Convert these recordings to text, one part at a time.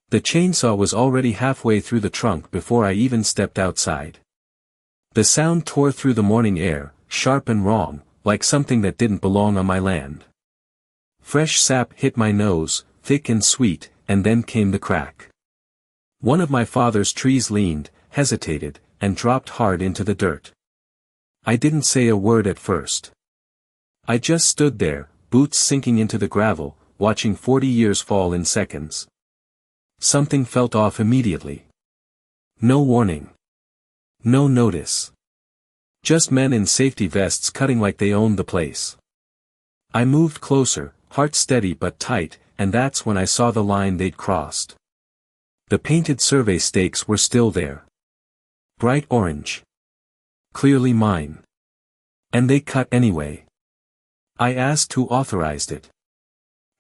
The chainsaw was already halfway through the trunk before I even stepped outside. The sound tore through the morning air, sharp and wrong, like something that didn't belong on my land. Fresh sap hit my nose, thick and sweet, and then came the crack. One of my father's trees leaned, hesitated, and dropped hard into the dirt. I didn't say a word at first. I just stood there, boots sinking into the gravel, watching 40 years fall in seconds. Something felt off immediately. No warning. No notice. Just men in safety vests cutting like they owned the place. I moved closer, heart steady but tight, and that's when I saw the line they'd crossed. The painted survey stakes were still there. Bright orange. Clearly mine. And they cut anyway. I asked who authorized it.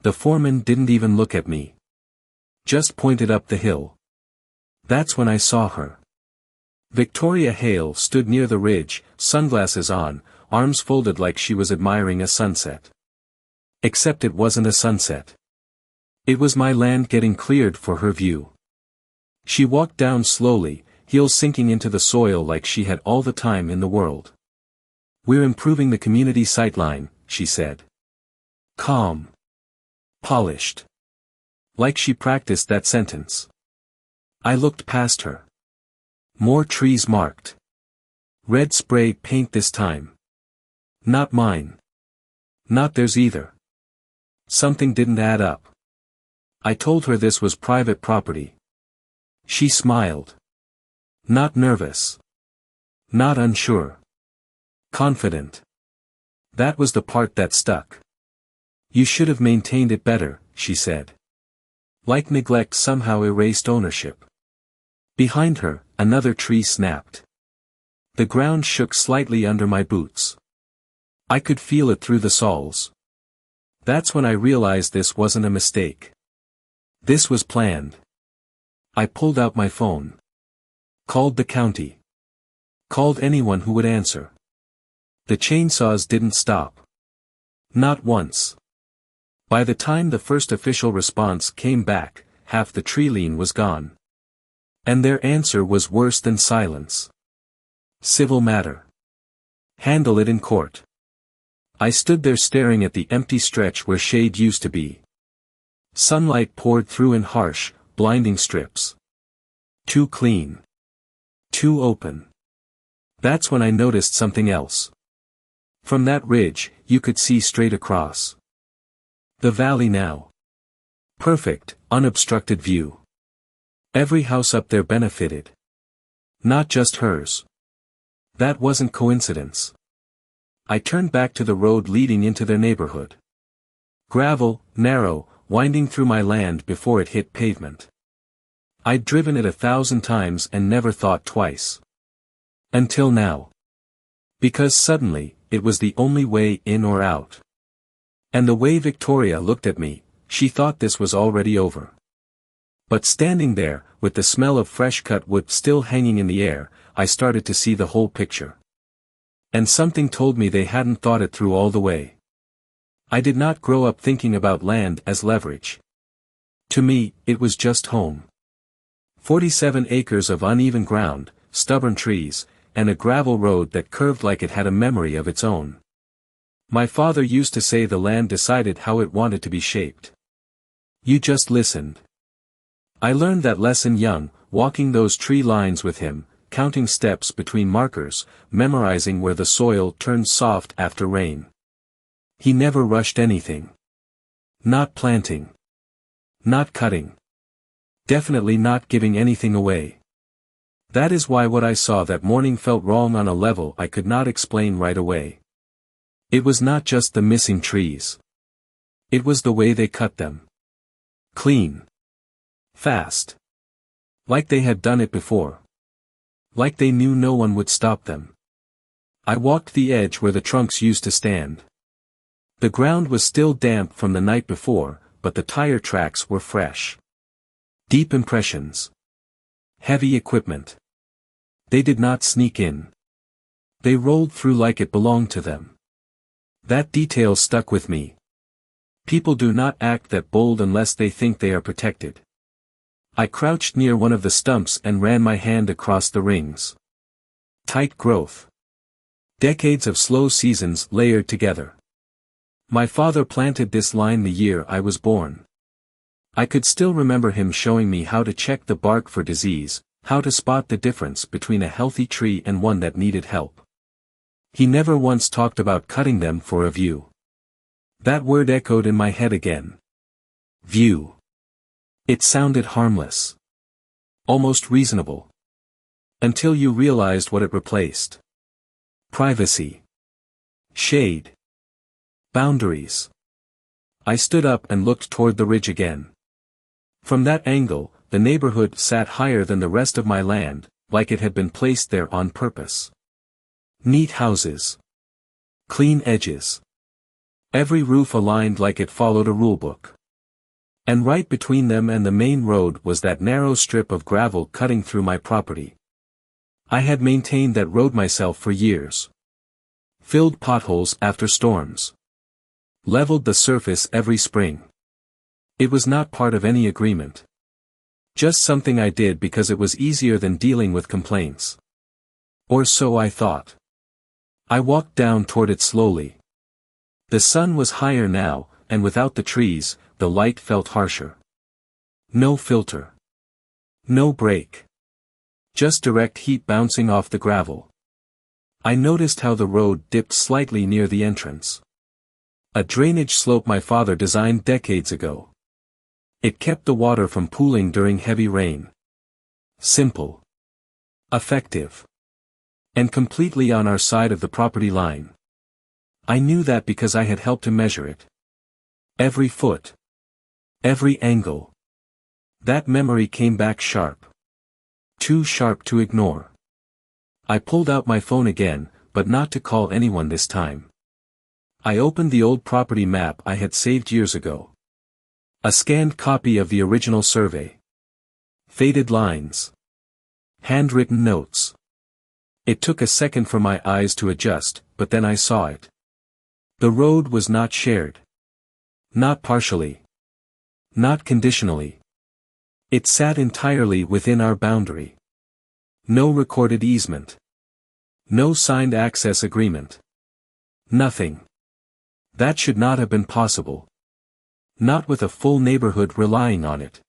The foreman didn't even look at me. Just pointed up the hill. That's when I saw her. Victoria Hale stood near the ridge, sunglasses on, arms folded like she was admiring a sunset. Except it wasn't a sunset. It was my land getting cleared for her view. She walked down slowly, heels sinking into the soil like she had all the time in the world. "We're improving the community sightline," she said. Calm. Polished. Like she practiced that sentence. I looked past her. More trees marked. Red spray paint this time. Not mine. Not theirs either. Something didn't add up. I told her this was private property. She smiled. Not nervous. Not unsure. Confident. That was the part that stuck. "You should have maintained it better," she said. Like neglect somehow erased ownership. Behind her, another tree snapped. The ground shook slightly under my boots. I could feel it through the soles. That's when I realized this wasn't a mistake. This was planned. I pulled out my phone. Called the county. Called anyone who would answer. The chainsaws didn't stop. Not once. By the time the first official response came back, half the tree line was gone. And their answer was worse than silence. Civil matter. Handle it in court. I stood there staring at the empty stretch where shade used to be. Sunlight poured through in harsh, blinding strips. Too clean. Too open. That's when I noticed something else. From that ridge, you could see straight across. The valley now. Perfect, unobstructed view. Every house up there benefited. Not just hers. That wasn't coincidence. I turned back to the road leading into their neighborhood. Gravel, narrow, winding through my land before it hit pavement. I'd driven it 1,000 times and never thought twice. Until now. Because suddenly, it was the only way in or out. And the way Victoria looked at me, she thought this was already over. But standing there, with the smell of fresh cut wood still hanging in the air, I started to see the whole picture. And something told me they hadn't thought it through all the way. I did not grow up thinking about land as leverage. To me, it was just home. 47 acres of uneven ground, stubborn trees, and a gravel road that curved like it had a memory of its own. My father used to say the land decided how it wanted to be shaped. You just listened. I learned that lesson young, walking those tree lines with him, counting steps between markers, memorizing where the soil turned soft after rain. He never rushed anything. Not planting. Not cutting. Definitely not giving anything away. That is why what I saw that morning felt wrong on a level I could not explain right away. It was not just the missing trees. It was the way they cut them. Clean. Fast. Like they had done it before. Like they knew no one would stop them. I walked the edge where the trunks used to stand. The ground was still damp from the night before, but the tire tracks were fresh. Deep impressions. Heavy equipment. They did not sneak in. They rolled through like it belonged to them. That detail stuck with me. People do not act that bold unless they think they are protected. I crouched near one of the stumps and ran my hand across the rings. Tight growth. Decades of slow seasons layered together. My father planted this line the year I was born. I could still remember him showing me how to check the bark for disease, how to spot the difference between a healthy tree and one that needed help. He never once talked about cutting them for a view. That word echoed in my head again. View. It sounded harmless. Almost reasonable. Until you realized what it replaced. Privacy. Shade. Boundaries. I stood up and looked toward the ridge again. From that angle, the neighborhood sat higher than the rest of my land, like it had been placed there on purpose. Neat houses. Clean edges. Every roof aligned like it followed a rulebook. And right between them and the main road was that narrow strip of gravel cutting through my property. I had maintained that road myself for years. Filled potholes after storms. Leveled the surface every spring. It was not part of any agreement. Just something I did because it was easier than dealing with complaints. Or so I thought. I walked down toward it slowly. The sun was higher now, and without the trees, the light felt harsher. No filter. No break. Just direct heat bouncing off the gravel. I noticed how the road dipped slightly near the entrance. A drainage slope my father designed decades ago. It kept the water from pooling during heavy rain. Simple. Effective. And completely on our side of the property line. I knew that because I had helped to measure it. Every foot. Every angle. That memory came back sharp. Too sharp to ignore. I pulled out my phone again, but not to call anyone this time. I opened the old property map I had saved years ago. A scanned copy of the original survey. Faded lines. Handwritten notes. It took a second for my eyes to adjust, but then I saw it. The road was not shared. Not partially. Not conditionally. It sat entirely within our boundary. No recorded easement. No signed access agreement. Nothing. That should not have been possible. Not with a full neighborhood relying on it.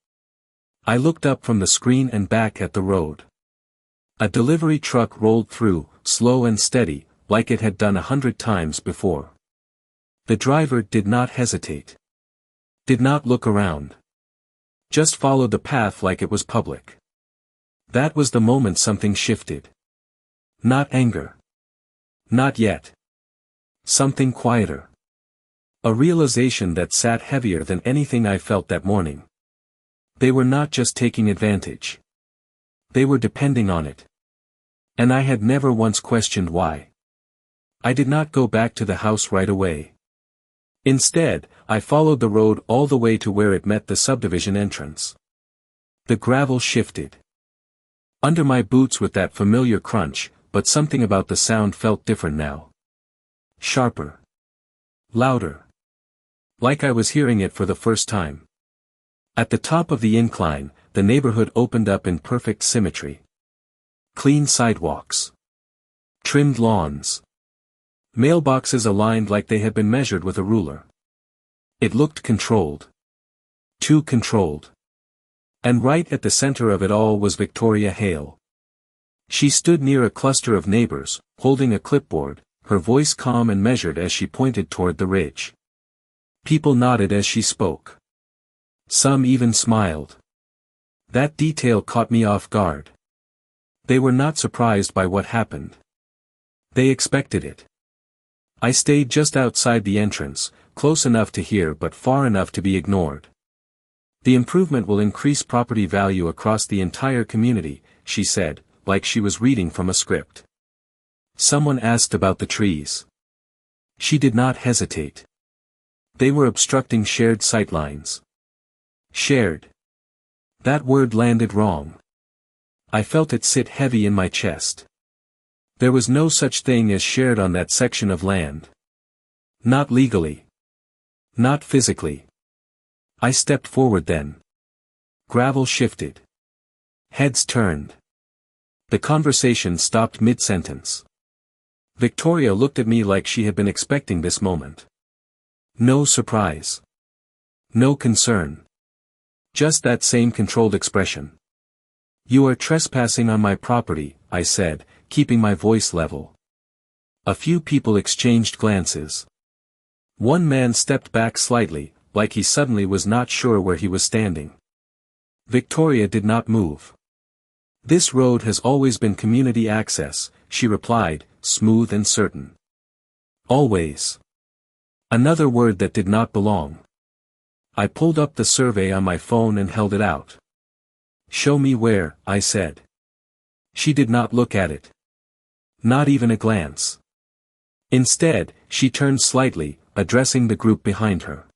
I looked up from the screen and back at the road. A delivery truck rolled through, slow and steady, like it had done 100 times before. The driver did not hesitate. Did not look around. Just followed the path like it was public. That was the moment something shifted. Not anger. Not yet. Something quieter. A realization that sat heavier than anything I felt that morning. They were not just taking advantage. They were depending on it. And I had never once questioned why. I did not go back to the house right away. Instead, I followed the road all the way to where it met the subdivision entrance. The gravel shifted. Under my boots with that familiar crunch, but something about the sound felt different now. Sharper. Louder. Like I was hearing it for the first time. At the top of the incline, the neighborhood opened up in perfect symmetry. Clean sidewalks. Trimmed lawns. Mailboxes aligned like they had been measured with a ruler. It looked controlled. Too controlled. And right at the center of it all was Victoria Hale. She stood near a cluster of neighbors, holding a clipboard, her voice calm and measured as she pointed toward the ridge. People nodded as she spoke. Some even smiled. That detail caught me off guard. They were not surprised by what happened. They expected it. I stayed just outside the entrance, close enough to hear but far enough to be ignored. The improvement will increase property value across the entire community, she said, like she was reading from a script. Someone asked about the trees. She did not hesitate. They were obstructing shared sightlines. Shared. That word landed wrong. I felt it sit heavy in my chest. There was no such thing as shared on that section of land. Not legally. Not physically. I stepped forward then. Gravel shifted. Heads turned. The conversation stopped mid-sentence. Victoria looked at me like she had been expecting this moment. No surprise. No concern. Just that same controlled expression. "You are trespassing on my property," I said, keeping my voice level. A few people exchanged glances. One man stepped back slightly, like he suddenly was not sure where he was standing. Victoria did not move. "This road has always been community access," she replied, smooth and certain. "Always." Another word that did not belong. I pulled up the survey on my phone and held it out. "Show me where," I said. She did not look at it. Not even a glance. Instead, she turned slightly, addressing the group behind her.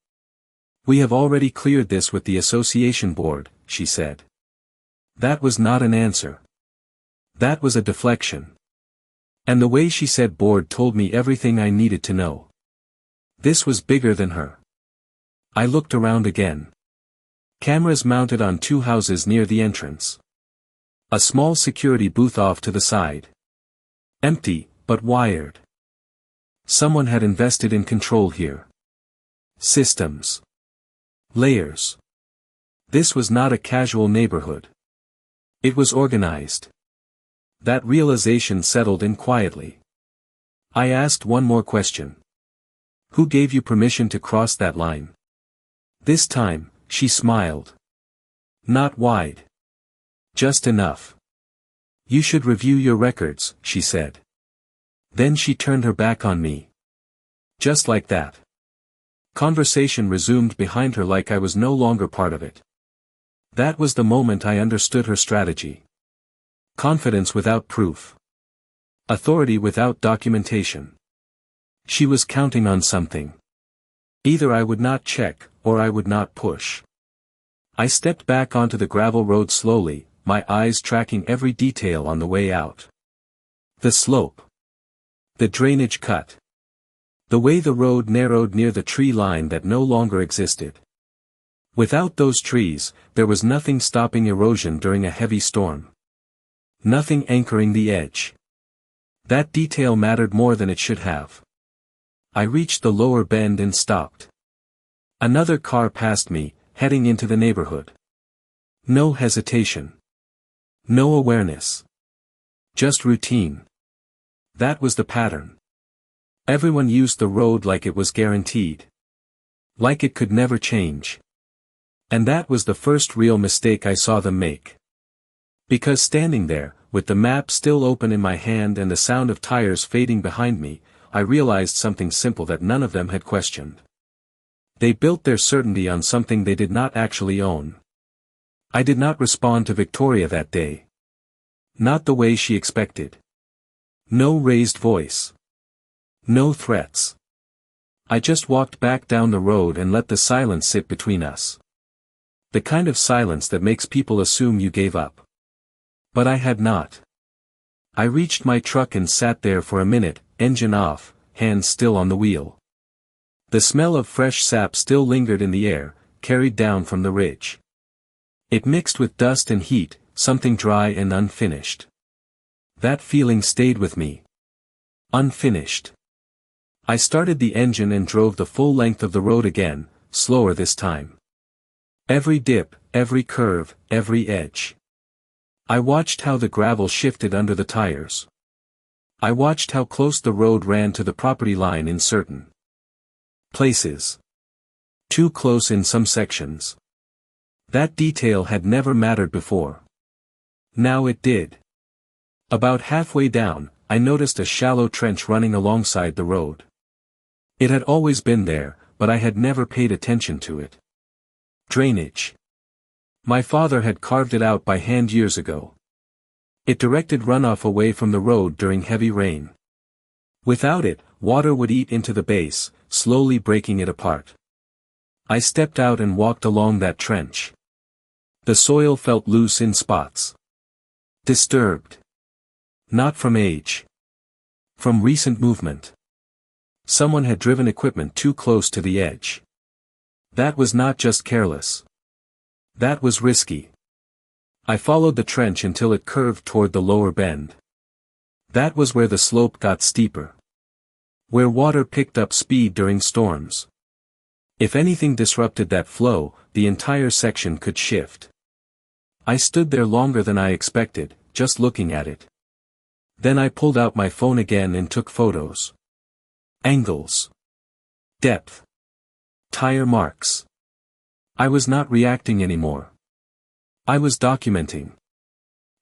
"We have already cleared this with the association board," she said. That was not an answer. That was a deflection. And the way she said board told me everything I needed to know. This was bigger than her. I looked around again. Cameras mounted on two houses near the entrance. A small security booth off to the side. Empty, but wired. Someone had invested in control here. Systems. Layers. This was not a casual neighborhood. It was organized. That realization settled in quietly. I asked one more question. "Who gave you permission to cross that line?" This time, she smiled. Not wide. Just enough. "You should review your records," she said. Then she turned her back on me. Just like that. Conversation resumed behind her like I was no longer part of it. That was the moment I understood her strategy. Confidence without proof. Authority without documentation. She was counting on something. Either I would not check, or I would not push. I stepped back onto the gravel road slowly, my eyes tracking every detail on the way out. The slope. The drainage cut. The way the road narrowed near the tree line that no longer existed. Without those trees, there was nothing stopping erosion during a heavy storm. Nothing anchoring the edge. That detail mattered more than it should have. I reached the lower bend and stopped. Another car passed me, heading into the neighborhood. No hesitation. No awareness. Just routine. That was the pattern. Everyone used the road like it was guaranteed. Like it could never change. And that was the first real mistake I saw them make. Because standing there, with the map still open in my hand and the sound of tires fading behind me, I realized something simple that none of them had questioned. They built their certainty on something they did not actually own. I did not respond to Victoria that day. Not the way she expected. No raised voice. No threats. I just walked back down the road and let the silence sit between us. The kind of silence that makes people assume you gave up. But I had not. I reached my truck and sat there for a minute, engine off, hands still on the wheel. The smell of fresh sap still lingered in the air, carried down from the ridge. It mixed with dust and heat, something dry and unfinished. That feeling stayed with me. Unfinished. I started the engine and drove the full length of the road again, slower this time. Every dip, every curve, every edge. I watched how the gravel shifted under the tires. I watched how close the road ran to the property line in certain places. Too close in some sections. That detail had never mattered before. Now it did. About halfway down, I noticed a shallow trench running alongside the road. It had always been there, but I had never paid attention to it. Drainage. My father had carved it out by hand years ago. It directed runoff away from the road during heavy rain. Without it, water would eat into the base, slowly breaking it apart. I stepped out and walked along that trench. The soil felt loose in spots. Disturbed. Not from age. From recent movement. Someone had driven equipment too close to the edge. That was not just careless. That was risky. I followed the trench until it curved toward the lower bend. That was where the slope got steeper. Where water picked up speed during storms. If anything disrupted that flow, the entire section could shift. I stood there longer than I expected, just looking at it. Then I pulled out my phone again and took photos. Angles. Depth. Tire marks. I was not reacting anymore. I was documenting.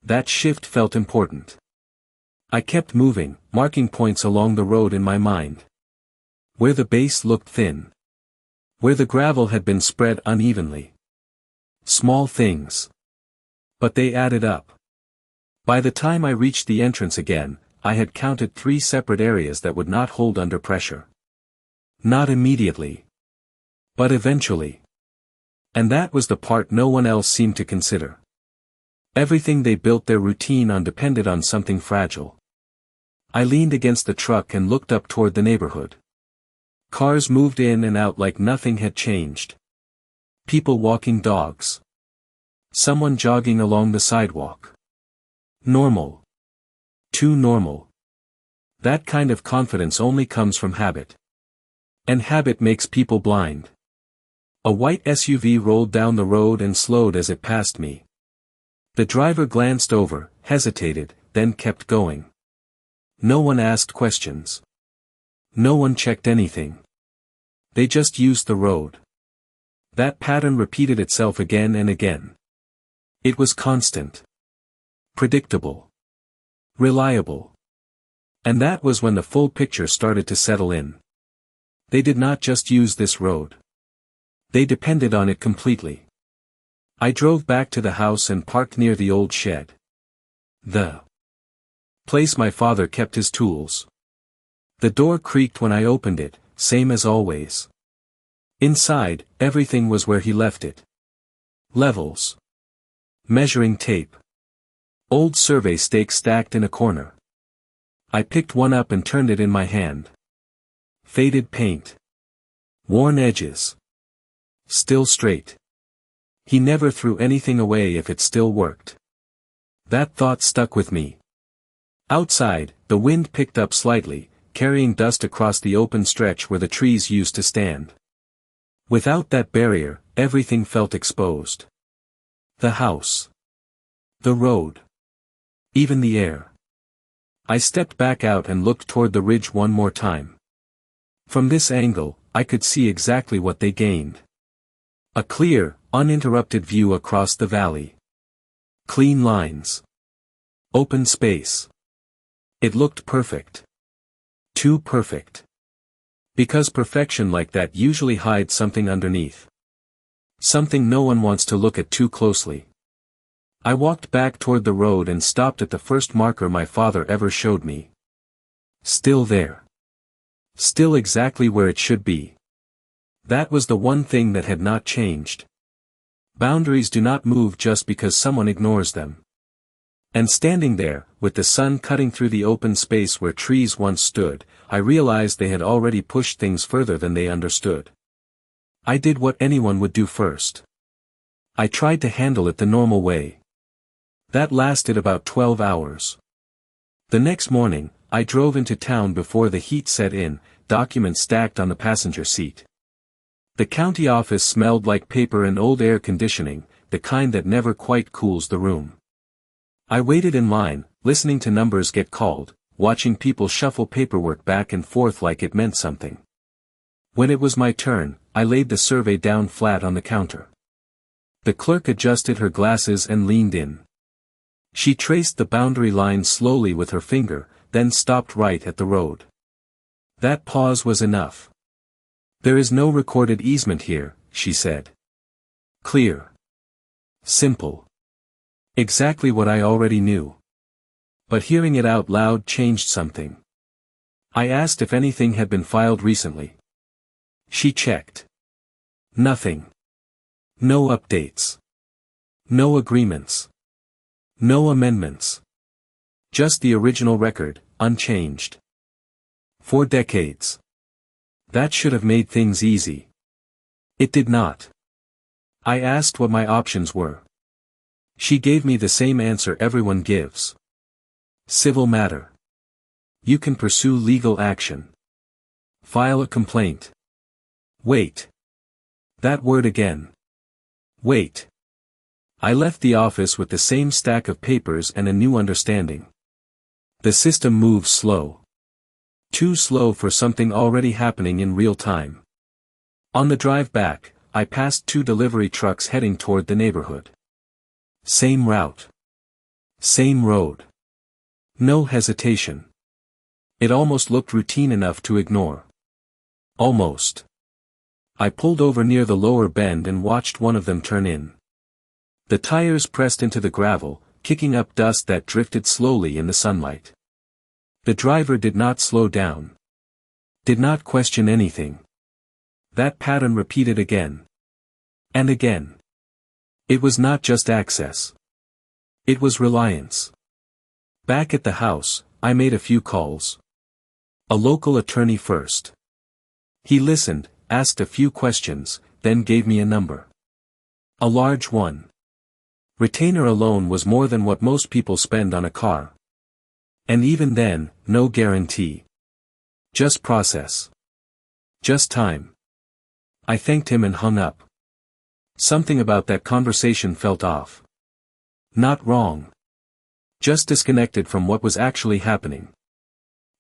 That shift felt important. I kept moving, marking points along the road in my mind. Where the base looked thin. Where the gravel had been spread unevenly. Small things. But they added up. By the time I reached the entrance again, I had counted 3 separate areas that would not hold under pressure. Not immediately. But eventually. And that was the part no one else seemed to consider. Everything they built their routine on depended on something fragile. I leaned against the truck and looked up toward the neighborhood. Cars moved in and out like nothing had changed. People walking dogs. Someone jogging along the sidewalk. Normal. Too normal. That kind of confidence only comes from habit. And habit makes people blind. A white SUV rolled down the road and slowed as it passed me. The driver glanced over, hesitated, then kept going. No one asked questions. No one checked anything. They just used the road. That pattern repeated itself again and again. It was constant. Predictable. Reliable. And that was when the full picture started to settle in. They did not just use this road. They depended on it completely. I drove back to the house and parked near the old shed. The place my father kept his tools. The door creaked when I opened it, same as always. Inside, everything was where he left it. Levels. Measuring tape. Old survey stakes stacked in a corner. I picked one up and turned it in my hand. Faded paint. Worn edges. Still straight. He never threw anything away if it still worked. That thought stuck with me. Outside, the wind picked up slightly, carrying dust across the open stretch where the trees used to stand. Without that barrier, everything felt exposed. The house. The road. Even the air. I stepped back out and looked toward the ridge one more time. From this angle, I could see exactly what they gained. A clear, uninterrupted view across the valley. Clean lines. Open space. It looked perfect. Too perfect. Because perfection like that usually hides something underneath. Something no one wants to look at too closely. I walked back toward the road and stopped at the first marker my father ever showed me. Still there. Still exactly where it should be. That was the one thing that had not changed. Boundaries do not move just because someone ignores them. And standing there, with the sun cutting through the open space where trees once stood, I realized they had already pushed things further than they understood. I did what anyone would do first. I tried to handle it the normal way. That lasted about 12 hours. The next morning, I drove into town before the heat set in, documents stacked on the passenger seat. The county office smelled like paper and old air conditioning, the kind that never quite cools the room. I waited in line, listening to numbers get called, watching people shuffle paperwork back and forth like it meant something. When it was my turn, I laid the survey down flat on the counter. The clerk adjusted her glasses and leaned in. She traced the boundary line slowly with her finger, then stopped right at the road. That pause was enough. There is no recorded easement here, she said. Clear. Simple. Exactly what I already knew. But hearing it out loud changed something. I asked if anything had been filed recently. She checked. Nothing. No updates. No agreements. No amendments. Just the original record, unchanged. 4 decades. That should have made things easy. It did not. I asked what my options were. She gave me the same answer everyone gives. Civil matter. You can pursue legal action. File a complaint. Wait. That word again. Wait. I left the office with the same stack of papers and a new understanding. The system moves slow. Too slow for something already happening in real time. On the drive back, I passed 2 delivery trucks heading toward the neighborhood. Same route. Same road. No hesitation. It almost looked routine enough to ignore. Almost. I pulled over near the lower bend and watched one of them turn in. The tires pressed into the gravel, kicking up dust that drifted slowly in the sunlight. The driver did not slow down. Did not question anything. That pattern repeated again. And again. It was not just access. It was reliance. Back at the house, I made a few calls. A local attorney first. He listened, asked a few questions, then gave me a number. A large one. Retainer alone was more than what most people spend on a car. And even then, no guarantee. Just process. Just time. I thanked him and hung up. Something about that conversation felt off. Not wrong. Just disconnected from what was actually happening.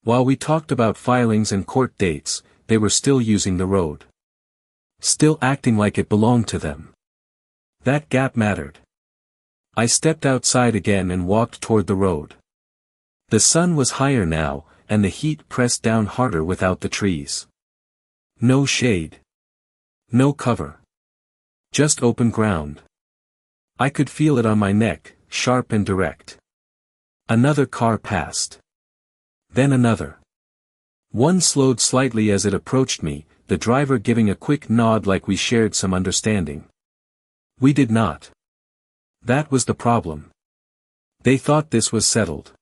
While we talked about filings and court dates, they were still using the road. Still acting like it belonged to them. That gap mattered. I stepped outside again and walked toward the road. The sun was higher now, and the heat pressed down harder without the trees. No shade. No cover. Just open ground. I could feel it on my neck, sharp and direct. Another car passed. Then another. One slowed slightly as it approached me, the driver giving a quick nod like we shared some understanding. We did not. That was the problem. They thought this was settled.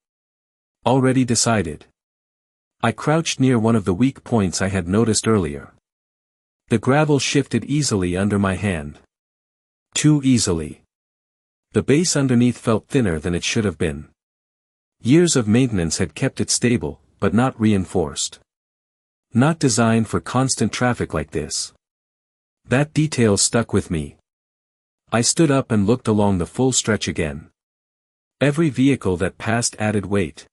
Already decided. I crouched near one of the weak points I had noticed earlier. The gravel shifted easily under my hand. Too easily. The base underneath felt thinner than it should have been. Years of maintenance had kept it stable, but not reinforced. Not designed for constant traffic like this. That detail stuck with me. I stood up and looked along the full stretch again. Every vehicle that passed added weight.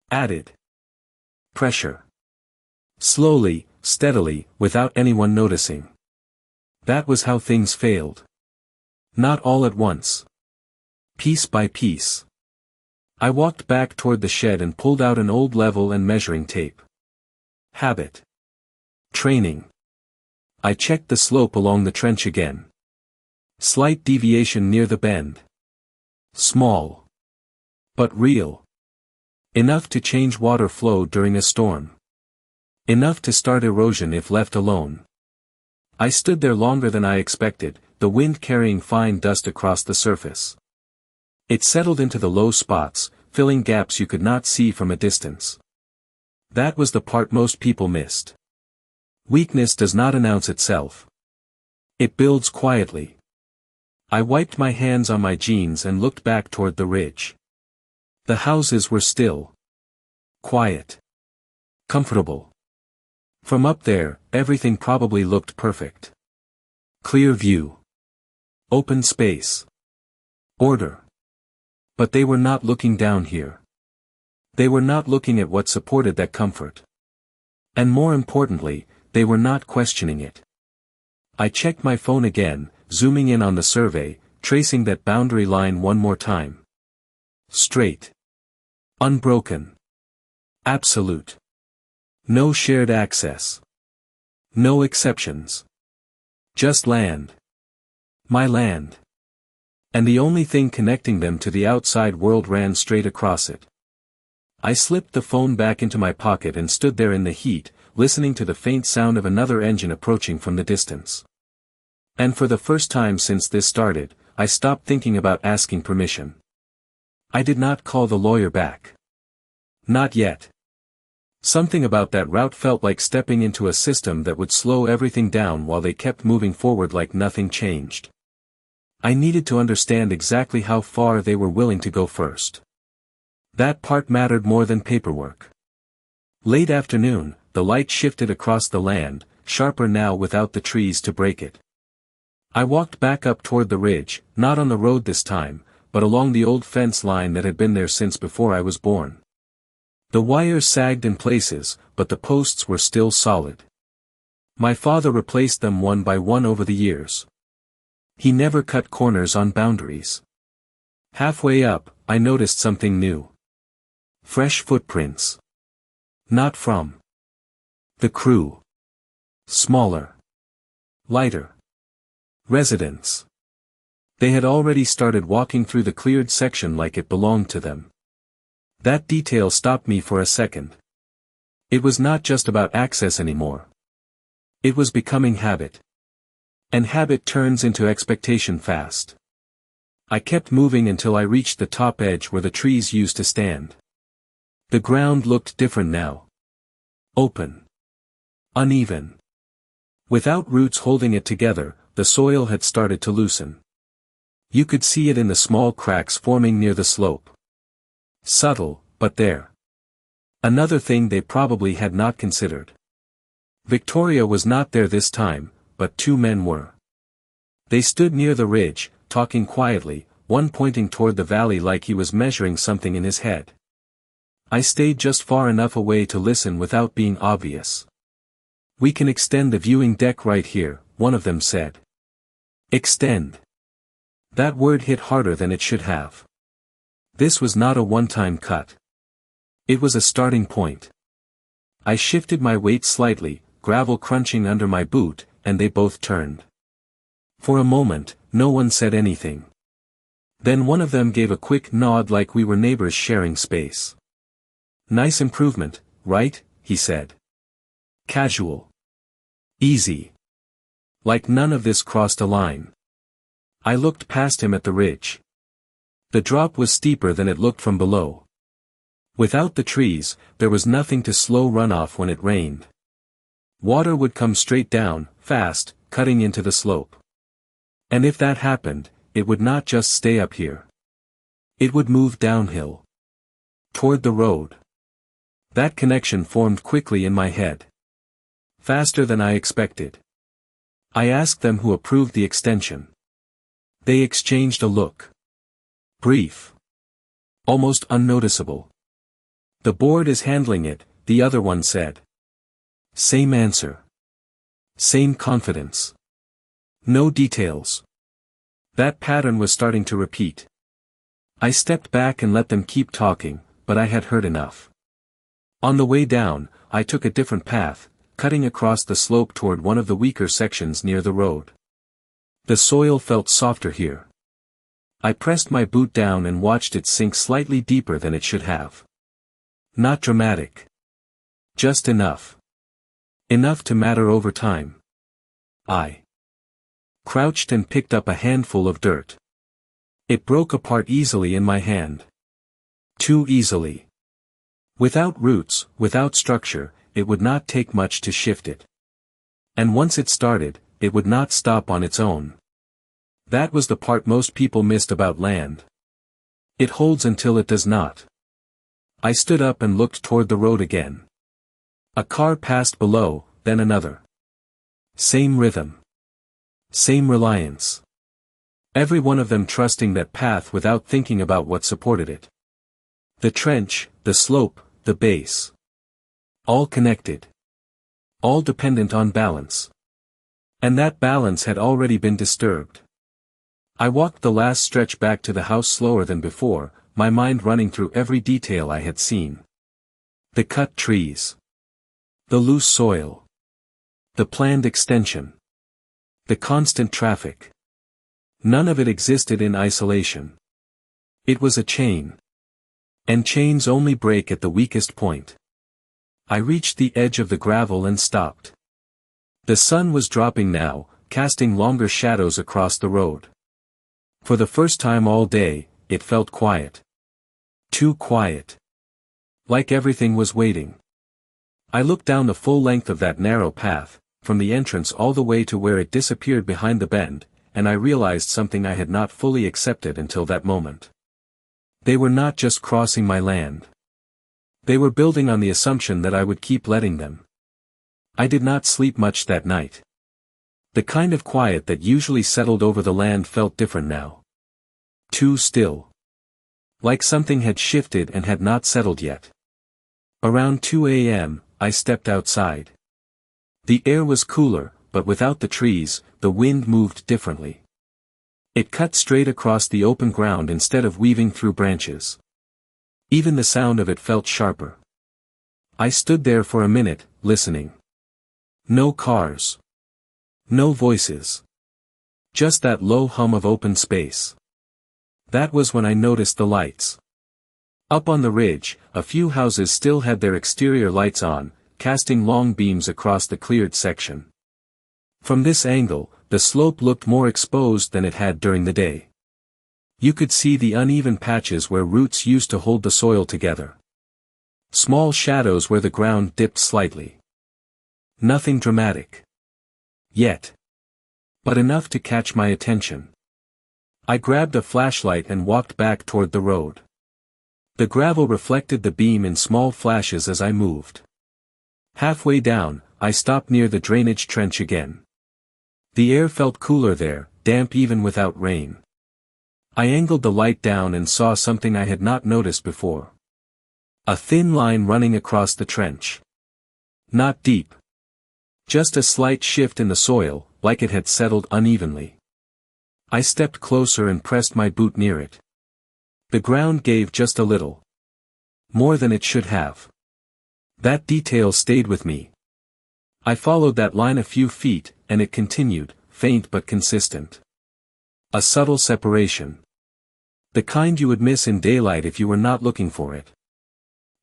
Added pressure. Slowly, steadily, without anyone noticing. That was how things failed. Not all at once. Piece by piece. I walked back toward the shed and pulled out an old level and measuring tape. Habit. Training. I checked the slope along the trench again. Slight deviation near the bend. Small. But real. Enough to change water flow during a storm. Enough to start erosion if left alone. I stood there longer than I expected, the wind carrying fine dust across the surface. It settled into the low spots, filling gaps you could not see from a distance. That was the part most people missed. Weakness does not announce itself. It builds quietly. I wiped my hands on my jeans and looked back toward the ridge. The houses were still. Quiet. Comfortable. From up there, everything probably looked perfect. Clear view. Open space. Order. But they were not looking down here. They were not looking at what supported that comfort. And more importantly, they were not questioning it. I checked my phone again, zooming in on the survey, tracing that boundary line one more time. Straight. Unbroken. Absolute. No shared access. No exceptions. Just land. My land. And the only thing connecting them to the outside world ran straight across it. I slipped the phone back into my pocket and stood there in the heat, listening to the faint sound of another engine approaching from the distance. And for the first time since this started, I stopped thinking about asking permission. I did not call the lawyer back. Not yet. Something about that route felt like stepping into a system that would slow everything down while they kept moving forward like nothing changed. I needed to understand exactly how far they were willing to go first. That part mattered more than paperwork. Late afternoon, the light shifted across the land, sharper now without the trees to break it. I walked back up toward the ridge, not on the road this time, but along the old fence line that had been there since before I was born. The wires sagged in places, but the posts were still solid. My father replaced them one by one over the years. He never cut corners on boundaries. Halfway up, I noticed something new. Fresh footprints. Not from the crew. Smaller. Lighter. Residents. They had already started walking through the cleared section like it belonged to them. That detail stopped me for a second. It was not just about access anymore. It was becoming habit. And habit turns into expectation fast. I kept moving until I reached the top edge where the trees used to stand. The ground looked different now. Open. Uneven. Without roots holding it together, the soil had started to loosen. You could see it in the small cracks forming near the slope. Subtle, but there. Another thing they probably had not considered. Victoria was not there this time, but two men were. They stood near the ridge, talking quietly, one pointing toward the valley like he was measuring something in his head. I stayed just far enough away to listen without being obvious. "We can extend the viewing deck right here," one of them said. Extend. That word hit harder than it should have. This was not a one-time cut. It was a starting point. I shifted my weight slightly, gravel crunching under my boot, and they both turned. For a moment, no one said anything. Then one of them gave a quick nod like we were neighbors sharing space. "Nice improvement, right?" he said. Casual. Easy. Like none of this crossed a line. I looked past him at the ridge. The drop was steeper than it looked from below. Without the trees, there was nothing to slow runoff when it rained. Water would come straight down, fast, cutting into the slope. And if that happened, it would not just stay up here. It would move downhill. Toward the road. That connection formed quickly in my head. Faster than I expected. I asked them who approved the extension. They exchanged a look. Brief. Almost unnoticeable. "The board is handling it," the other one said. Same answer. Same confidence. No details. That pattern was starting to repeat. I stepped back and let them keep talking, but I had heard enough. On the way down, I took a different path, cutting across the slope toward one of the weaker sections near the road. The soil felt softer here. I pressed my boot down and watched it sink slightly deeper than it should have. Not dramatic. Just enough. Enough to matter over time. I crouched and picked up a handful of dirt. It broke apart easily in my hand. Too easily. Without roots, without structure, it would not take much to shift it. And once it started, it would not stop on its own. That was the part most people missed about land. It holds until it does not. I stood up and looked toward the road again. A car passed below, then another. Same rhythm. Same reliance. Every one of them trusting that path without thinking about what supported it. The trench, the slope, the base. All connected. All dependent on balance. And that balance had already been disturbed. I walked the last stretch back to the house slower than before, my mind running through every detail I had seen. The cut trees. The loose soil. The planned extension. The constant traffic. None of it existed in isolation. It was a chain. And chains only break at the weakest point. I reached the edge of the gravel and stopped. The sun was dropping now, casting longer shadows across the road. For the first time all day, it felt quiet. Too quiet. Like everything was waiting. I looked down the full length of that narrow path, from the entrance all the way to where it disappeared behind the bend, and I realized something I had not fully accepted until that moment. They were not just crossing my land. They were building on the assumption that I would keep letting them. I did not sleep much that night. The kind of quiet that usually settled over the land felt different now. Too still. Like something had shifted and had not settled yet. Around 2 a.m., I stepped outside. The air was cooler, but without the trees, the wind moved differently. It cut straight across the open ground instead of weaving through branches. Even the sound of it felt sharper. I stood there for a minute, listening. No cars. No voices. Just that low hum of open space. That was when I noticed the lights. Up on the ridge, a few houses still had their exterior lights on, casting long beams across the cleared section. From this angle, the slope looked more exposed than it had during the day. You could see the uneven patches where roots used to hold the soil together. Small shadows where the ground dipped slightly. Nothing dramatic. Yet. But enough to catch my attention. I grabbed a flashlight and walked back toward the road. The gravel reflected the beam in small flashes as I moved. Halfway down, I stopped near the drainage trench again. The air felt cooler there, damp even without rain. I angled the light down and saw something I had not noticed before. A thin line running across the trench. Not deep. Just a slight shift in the soil, like it had settled unevenly. I stepped closer and pressed my boot near it. The ground gave just a little. More than it should have. That detail stayed with me. I followed that line a few feet, and it continued, faint but consistent. A subtle separation. The kind you would miss in daylight if you were not looking for it.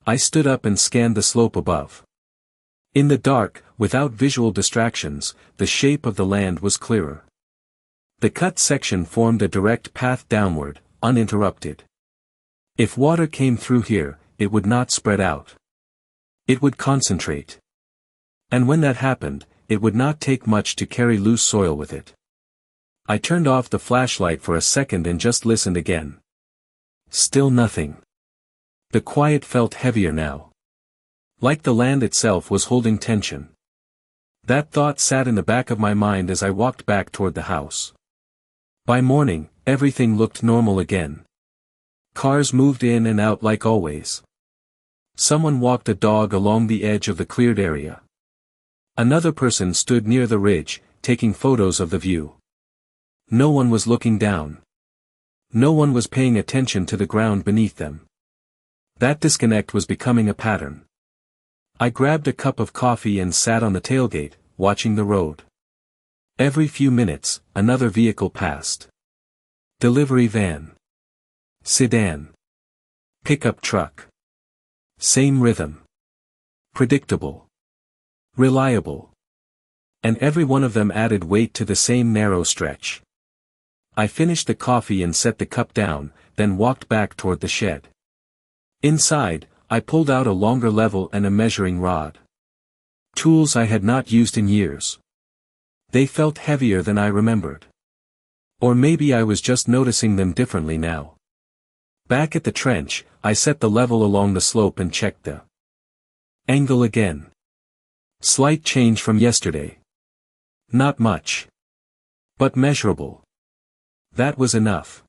I stood up and scanned the slope above. In the dark, without visual distractions, the shape of the land was clearer. The cut section formed a direct path downward, uninterrupted. If water came through here, it would not spread out. It would concentrate. And when that happened, it would not take much to carry loose soil with it. I turned off the flashlight for a second and just listened again. Still nothing. The quiet felt heavier now. Like the land itself was holding tension. That thought sat in the back of my mind as I walked back toward the house. By morning, everything looked normal again. Cars moved in and out like always. Someone walked a dog along the edge of the cleared area. Another person stood near the ridge, taking photos of the view. No one was looking down. No one was paying attention to the ground beneath them. That disconnect was becoming a pattern. I grabbed a cup of coffee and sat on the tailgate, watching the road. Every few minutes, another vehicle passed. Delivery van. Sedan. Pickup truck. Same rhythm. Predictable. Reliable. And every one of them added weight to the same narrow stretch. I finished the coffee and set the cup down, then walked back toward the shed. Inside, I pulled out a longer level and a measuring rod. Tools I had not used in years. They felt heavier than I remembered. Or maybe I was just noticing them differently now. Back at the trench, I set the level along the slope and checked the angle again. Slight change from yesterday. Not much. But measurable. That was enough.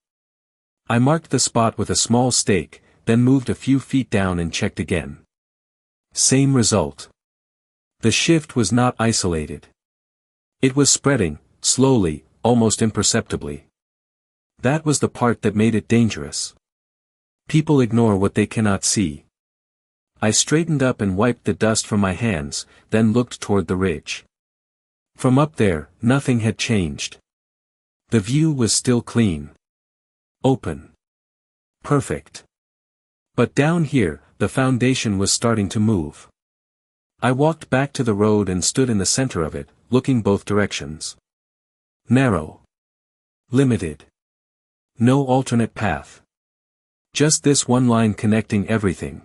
I marked the spot with a small stake, then moved a few feet down and checked again. Same result. The shift was not isolated. It was spreading, slowly, almost imperceptibly. That was the part that made it dangerous. People ignore what they cannot see. I straightened up and wiped the dust from my hands, then looked toward the ridge. From up there, nothing had changed. The view was still clean. Open. Perfect. But down here, the foundation was starting to move. I walked back to the road and stood in the center of it, looking both directions. Narrow. Limited. No alternate path. Just this one line connecting everything.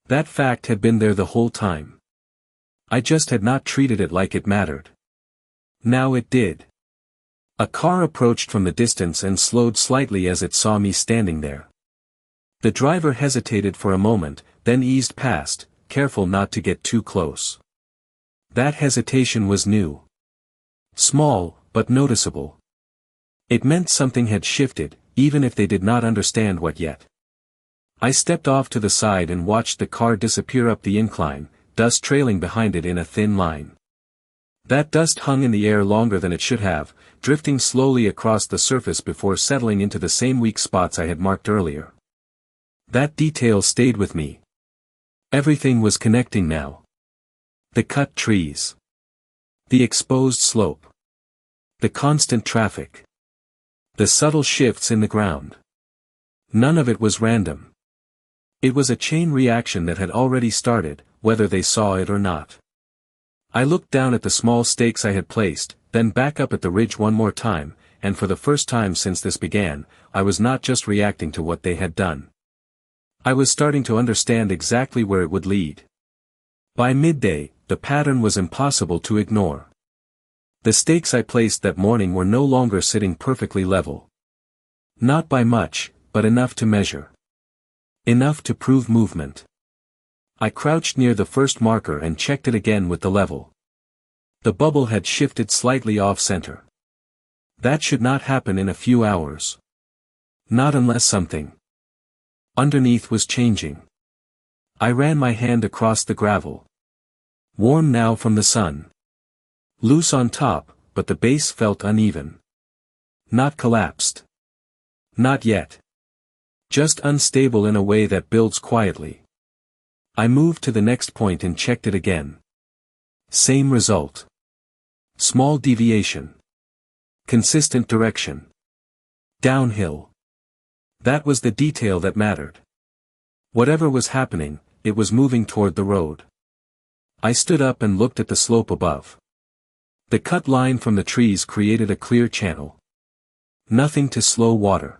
That fact had been there the whole time. I just had not treated it like it mattered. Now it did. A car approached from the distance and slowed slightly as it saw me standing there. The driver hesitated for a moment, then eased past, careful not to get too close. That hesitation was new. Small, but noticeable. It meant something had shifted, even if they did not understand what yet. I stepped off to the side and watched the car disappear up the incline, dust trailing behind it in a thin line. That dust hung in the air longer than it should have, drifting slowly across the surface before settling into the same weak spots I had marked earlier. That detail stayed with me. Everything was connecting now. The cut trees. The exposed slope. The constant traffic. The subtle shifts in the ground. None of it was random. It was a chain reaction that had already started, whether they saw it or not. I looked down at the small stakes I had placed, then back up at the ridge one more time, and for the first time since this began, I was not just reacting to what they had done. I was starting to understand exactly where it would lead. By midday, the pattern was impossible to ignore. The stakes I placed that morning were no longer sitting perfectly level. Not by much, but enough to measure. Enough to prove movement. I crouched near the first marker and checked it again with the level. The bubble had shifted slightly off-center. That should not happen in a few hours. Not unless something underneath was changing. I ran my hand across the gravel. Warm now from the sun. Loose on top, but the base felt uneven. Not collapsed. Not yet. Just unstable in a way that builds quietly. I moved to the next point and checked it again. Same result. Small deviation. Consistent direction. Downhill. That was the detail that mattered. Whatever was happening, it was moving toward the road. I stood up and looked at the slope above. The cut line from the trees created a clear channel. Nothing to slow water.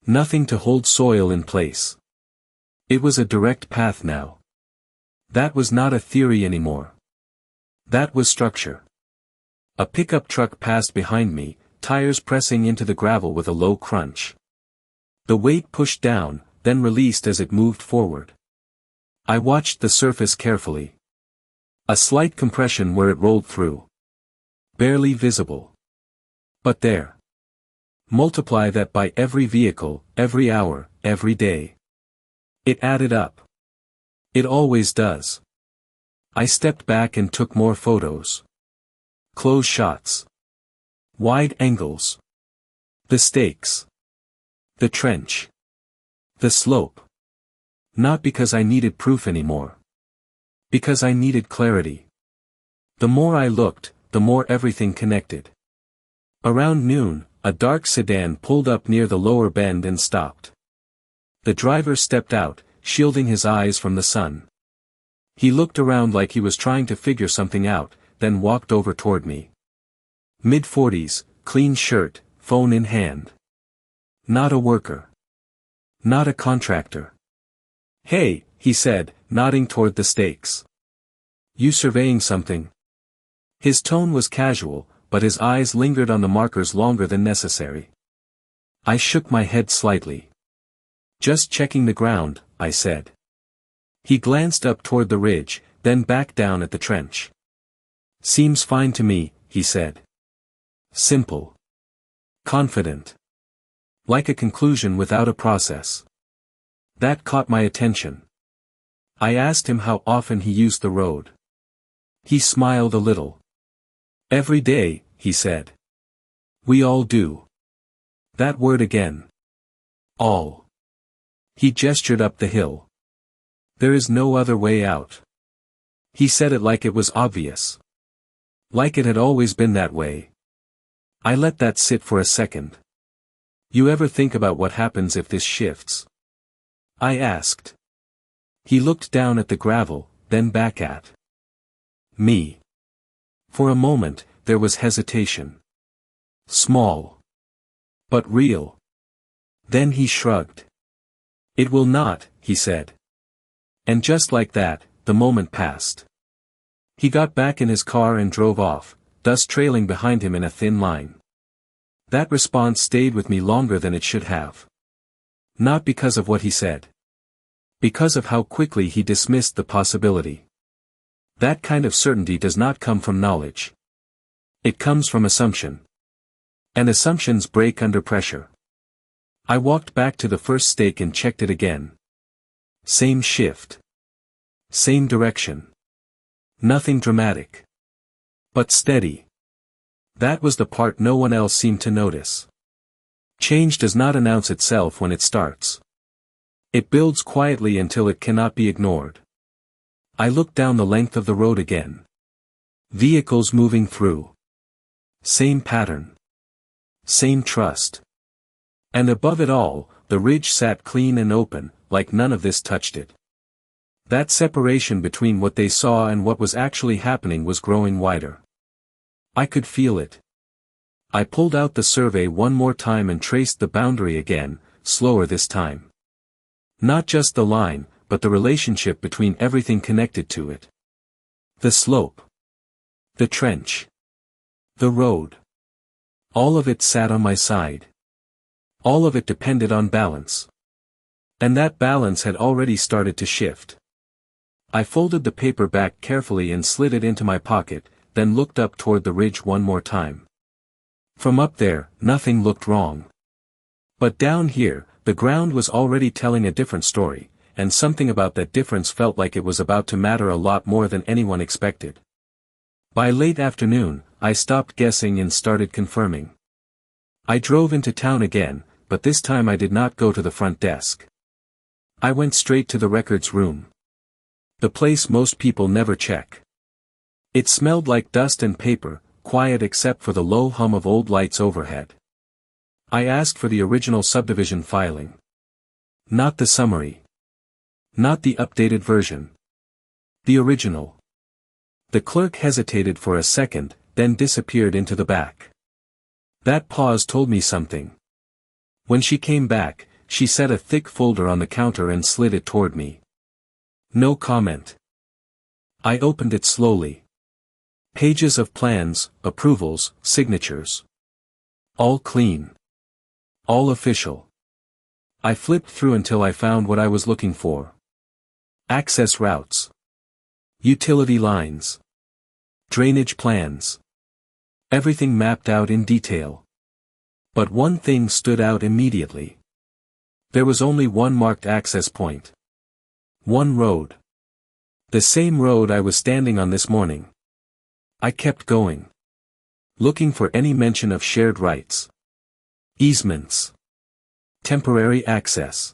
Nothing to hold soil in place. It was a direct path now. That was not a theory anymore. That was structure. A pickup truck passed behind me, tires pressing into the gravel with a low crunch. The weight pushed down, then released as it moved forward. I watched the surface carefully. A slight compression where it rolled through. Barely visible. But there. Multiply that by every vehicle, every hour, every day. It added up. It always does. I stepped back and took more photos. Close shots. Wide angles. The stakes. The trench. The slope. Not because I needed proof anymore. Because I needed clarity. The more I looked, the more everything connected. Around noon, a dark sedan pulled up near the lower bend and stopped. The driver stepped out, shielding his eyes from the sun. He looked around like he was trying to figure something out, then walked over toward me. Mid-40s, clean shirt, phone in hand. Not a worker. Not a contractor. "Hey," he said, nodding toward the stakes. "You surveying something?" His tone was casual, but his eyes lingered on the markers longer than necessary. I shook my head slightly. "Just checking the ground," I said. He glanced up toward the ridge, then back down at the trench. "Seems fine to me," he said. Simple. Confident. Like a conclusion without a process. That caught my attention. I asked him how often he used the road. He smiled a little. "Every day," he said. "We all do." That word again. All. He gestured up the hill. "There is no other way out." He said it like it was obvious. Like it had always been that way. I let that sit for a second. "You ever think about what happens if this shifts?" I asked. He looked down at the gravel, then back at me. For a moment, there was hesitation. Small. But real. Then he shrugged. "It will not," he said. And just like that, the moment passed. He got back in his car and drove off, dust trailing behind him in a thin line. That response stayed with me longer than it should have. Not because of what he said. Because of how quickly he dismissed the possibility. That kind of certainty does not come from knowledge. It comes from assumption. And assumptions break under pressure. I walked back to the first stake and checked it again. Same shift. Same direction. Nothing dramatic. But steady. That was the part no one else seemed to notice. Change does not announce itself when it starts. It builds quietly until it cannot be ignored. I looked down the length of the road again. Vehicles moving through. Same pattern. Same trust. And above it all, the ridge sat clean and open, like none of this touched it. That separation between what they saw and what was actually happening was growing wider. I could feel it. I pulled out the survey one more time and traced the boundary again, slower this time. Not just the line, but the relationship between everything connected to it. The slope. The trench. The road. All of it sat on my side. All of it depended on balance. And that balance had already started to shift. I folded the paper back carefully and slid it into my pocket, then looked up toward the ridge one more time. From up there, nothing looked wrong. But down here, the ground was already telling a different story, and something about that difference felt like it was about to matter a lot more than anyone expected. By late afternoon, I stopped guessing and started confirming. I drove into town again, but this time I did not go to the front desk. I went straight to the records room. The place most people never check. It smelled like dust and paper, quiet except for the low hum of old lights overhead. I asked for the original subdivision filing. Not the summary. Not the updated version. The original. The clerk hesitated for a second, then disappeared into the back. That pause told me something. When she came back, she set a thick folder on the counter and slid it toward me. No comment. I opened it slowly. Pages of plans, approvals, signatures. All clean. All official. I flipped through until I found what I was looking for. Access routes. Utility lines. Drainage plans. Everything mapped out in detail. But one thing stood out immediately. There was only one marked access point. One road. The same road I was standing on this morning. I kept going. Looking for any mention of shared rights. Easements. Temporary access.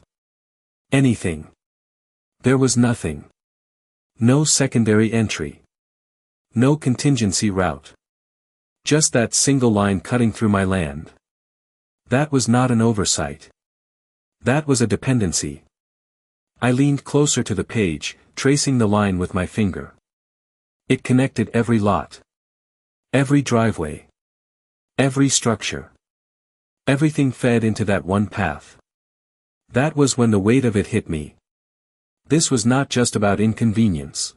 Anything. There was nothing. No secondary entry. No contingency route. Just that single line cutting through my land. That was not an oversight. That was a dependency. I leaned closer to the page, tracing the line with my finger. It connected every lot. Every driveway. Every structure. Everything fed into that one path. That was when the weight of it hit me. This was not just about inconvenience.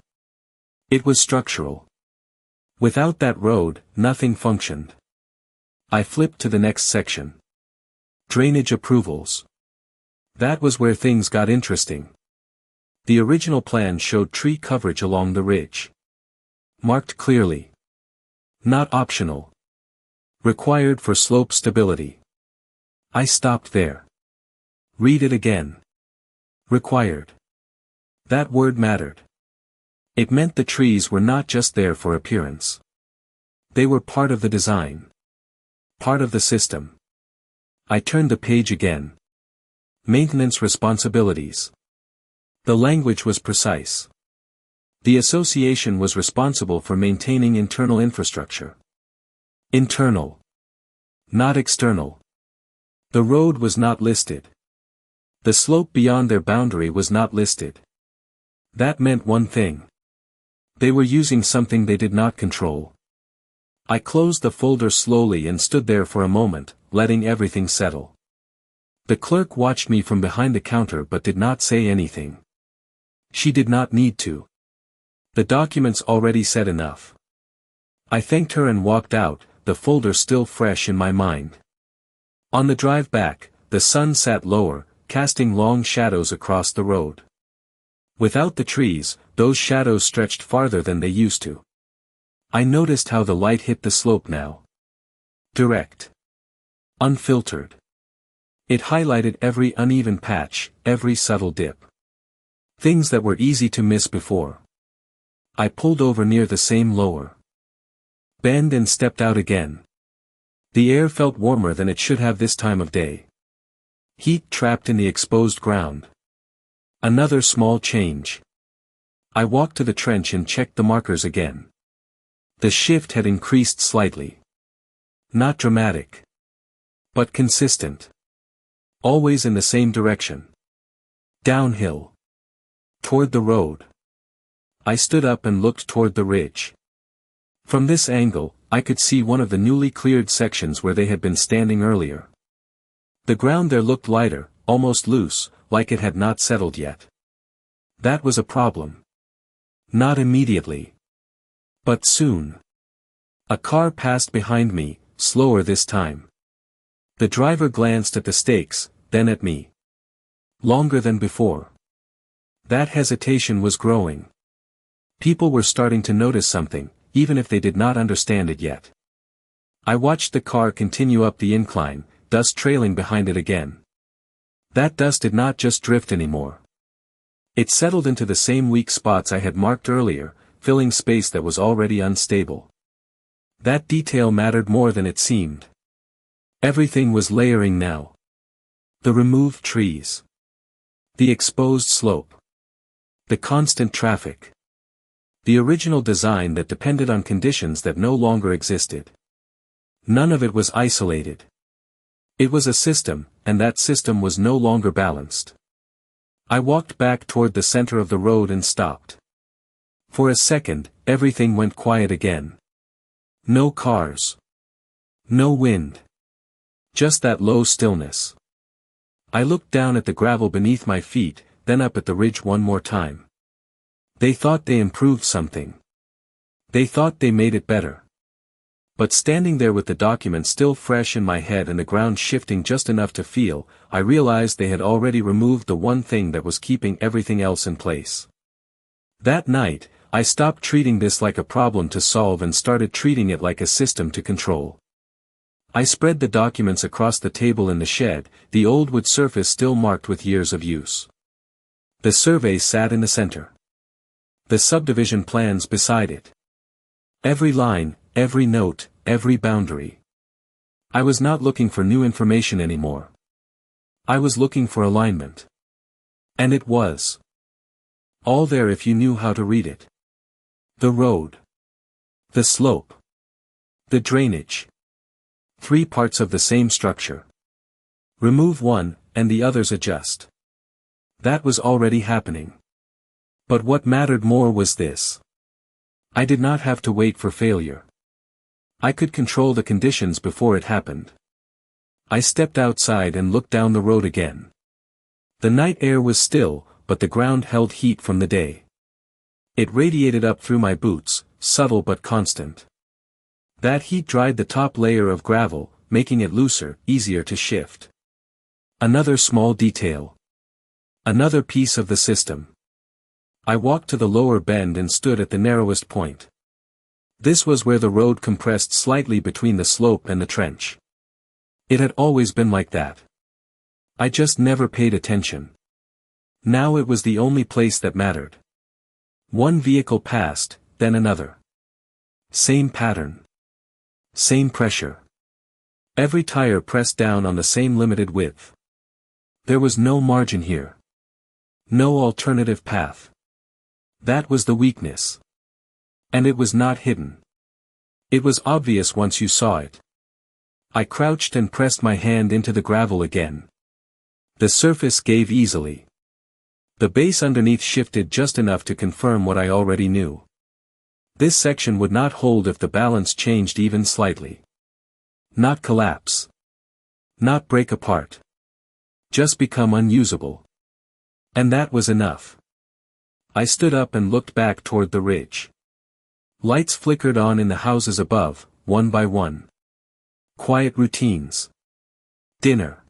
It was structural. Without that road, nothing functioned. I flipped to the next section. Drainage approvals. That was where things got interesting. The original plan showed tree coverage along the ridge. Marked clearly. Not optional. Required for slope stability. I stopped there. Read it again. Required. That word mattered. It meant the trees were not just there for appearance. They were part of the design. Part of the system. I turned the page again. Maintenance responsibilities. The language was precise. The association was responsible for maintaining internal infrastructure. Internal. Not external. The road was not listed. The slope beyond their boundary was not listed. That meant one thing. They were using something they did not control. I closed the folder slowly and stood there for a moment, letting everything settle. The clerk watched me from behind the counter but did not say anything. She did not need to. The documents already said enough. I thanked her and walked out, the folder still fresh in my mind. On the drive back, the sun sat lower, casting long shadows across the road. Without the trees, those shadows stretched farther than they used to. I noticed how the light hit the slope now. Direct. Unfiltered. It highlighted every uneven patch, every subtle dip. Things that were easy to miss before. I pulled over near the same lower bend and stepped out again. The air felt warmer than it should have this time of day. Heat trapped in the exposed ground. Another small change. I walked to the trench and checked the markers again. The shift had increased slightly. Not dramatic. But consistent. Always in the same direction. Downhill. Toward the road. I stood up and looked toward the ridge. From this angle, I could see one of the newly cleared sections where they had been standing earlier. The ground there looked lighter, almost loose, like it had not settled yet. That was a problem. Not immediately. But soon. A car passed behind me, slower this time. The driver glanced at the stakes, then at me. Longer than before. That hesitation was growing. People were starting to notice something, even if they did not understand it yet. I watched the car continue up the incline, dust trailing behind it again. That dust did not just drift anymore. It settled into the same weak spots I had marked earlier, filling space that was already unstable. That detail mattered more than it seemed. Everything was layering now. The removed trees. The exposed slope. The constant traffic. The original design that depended on conditions that no longer existed. None of it was isolated. It was a system, and that system was no longer balanced. I walked back toward the center of the road and stopped. For a second, everything went quiet again. No cars. No wind. Just that low stillness. I looked down at the gravel beneath my feet, then up at the ridge one more time. They thought they improved something. They thought they made it better. But standing there with the document still fresh in my head and the ground shifting just enough to feel, I realized they had already removed the one thing that was keeping everything else in place. That night, I stopped treating this like a problem to solve and started treating it like a system to control. I spread the documents across the table in the shed, the old wood surface still marked with years of use. The survey sat in the center. The subdivision plans beside it. Every line, every note, every boundary. I was not looking for new information anymore. I was looking for alignment. And it was. All there if you knew how to read it. The road. The slope. The drainage. 3 parts of the same structure. Remove one, and the others adjust. That was already happening. But what mattered more was this. I did not have to wait for failure. I could control the conditions before it happened. I stepped outside and looked down the road again. The night air was still, but the ground held heat from the day. It radiated up through my boots, subtle but constant. That heat dried the top layer of gravel, making it looser, easier to shift. Another small detail. Another piece of the system. I walked to the lower bend and stood at the narrowest point. This was where the road compressed slightly between the slope and the trench. It had always been like that. I just never paid attention. Now it was the only place that mattered. One vehicle passed, then another. Same pattern. Same pressure. Every tire pressed down on the same limited width. There was no margin here. No alternative path. That was the weakness. And it was not hidden. It was obvious once you saw it. I crouched and pressed my hand into the gravel again. The surface gave easily. The base underneath shifted just enough to confirm what I already knew. This section would not hold if the balance changed even slightly. Not collapse. Not break apart. Just become unusable. And that was enough. I stood up and looked back toward the ridge. Lights flickered on in the houses above, one by one. Quiet routines. dinner,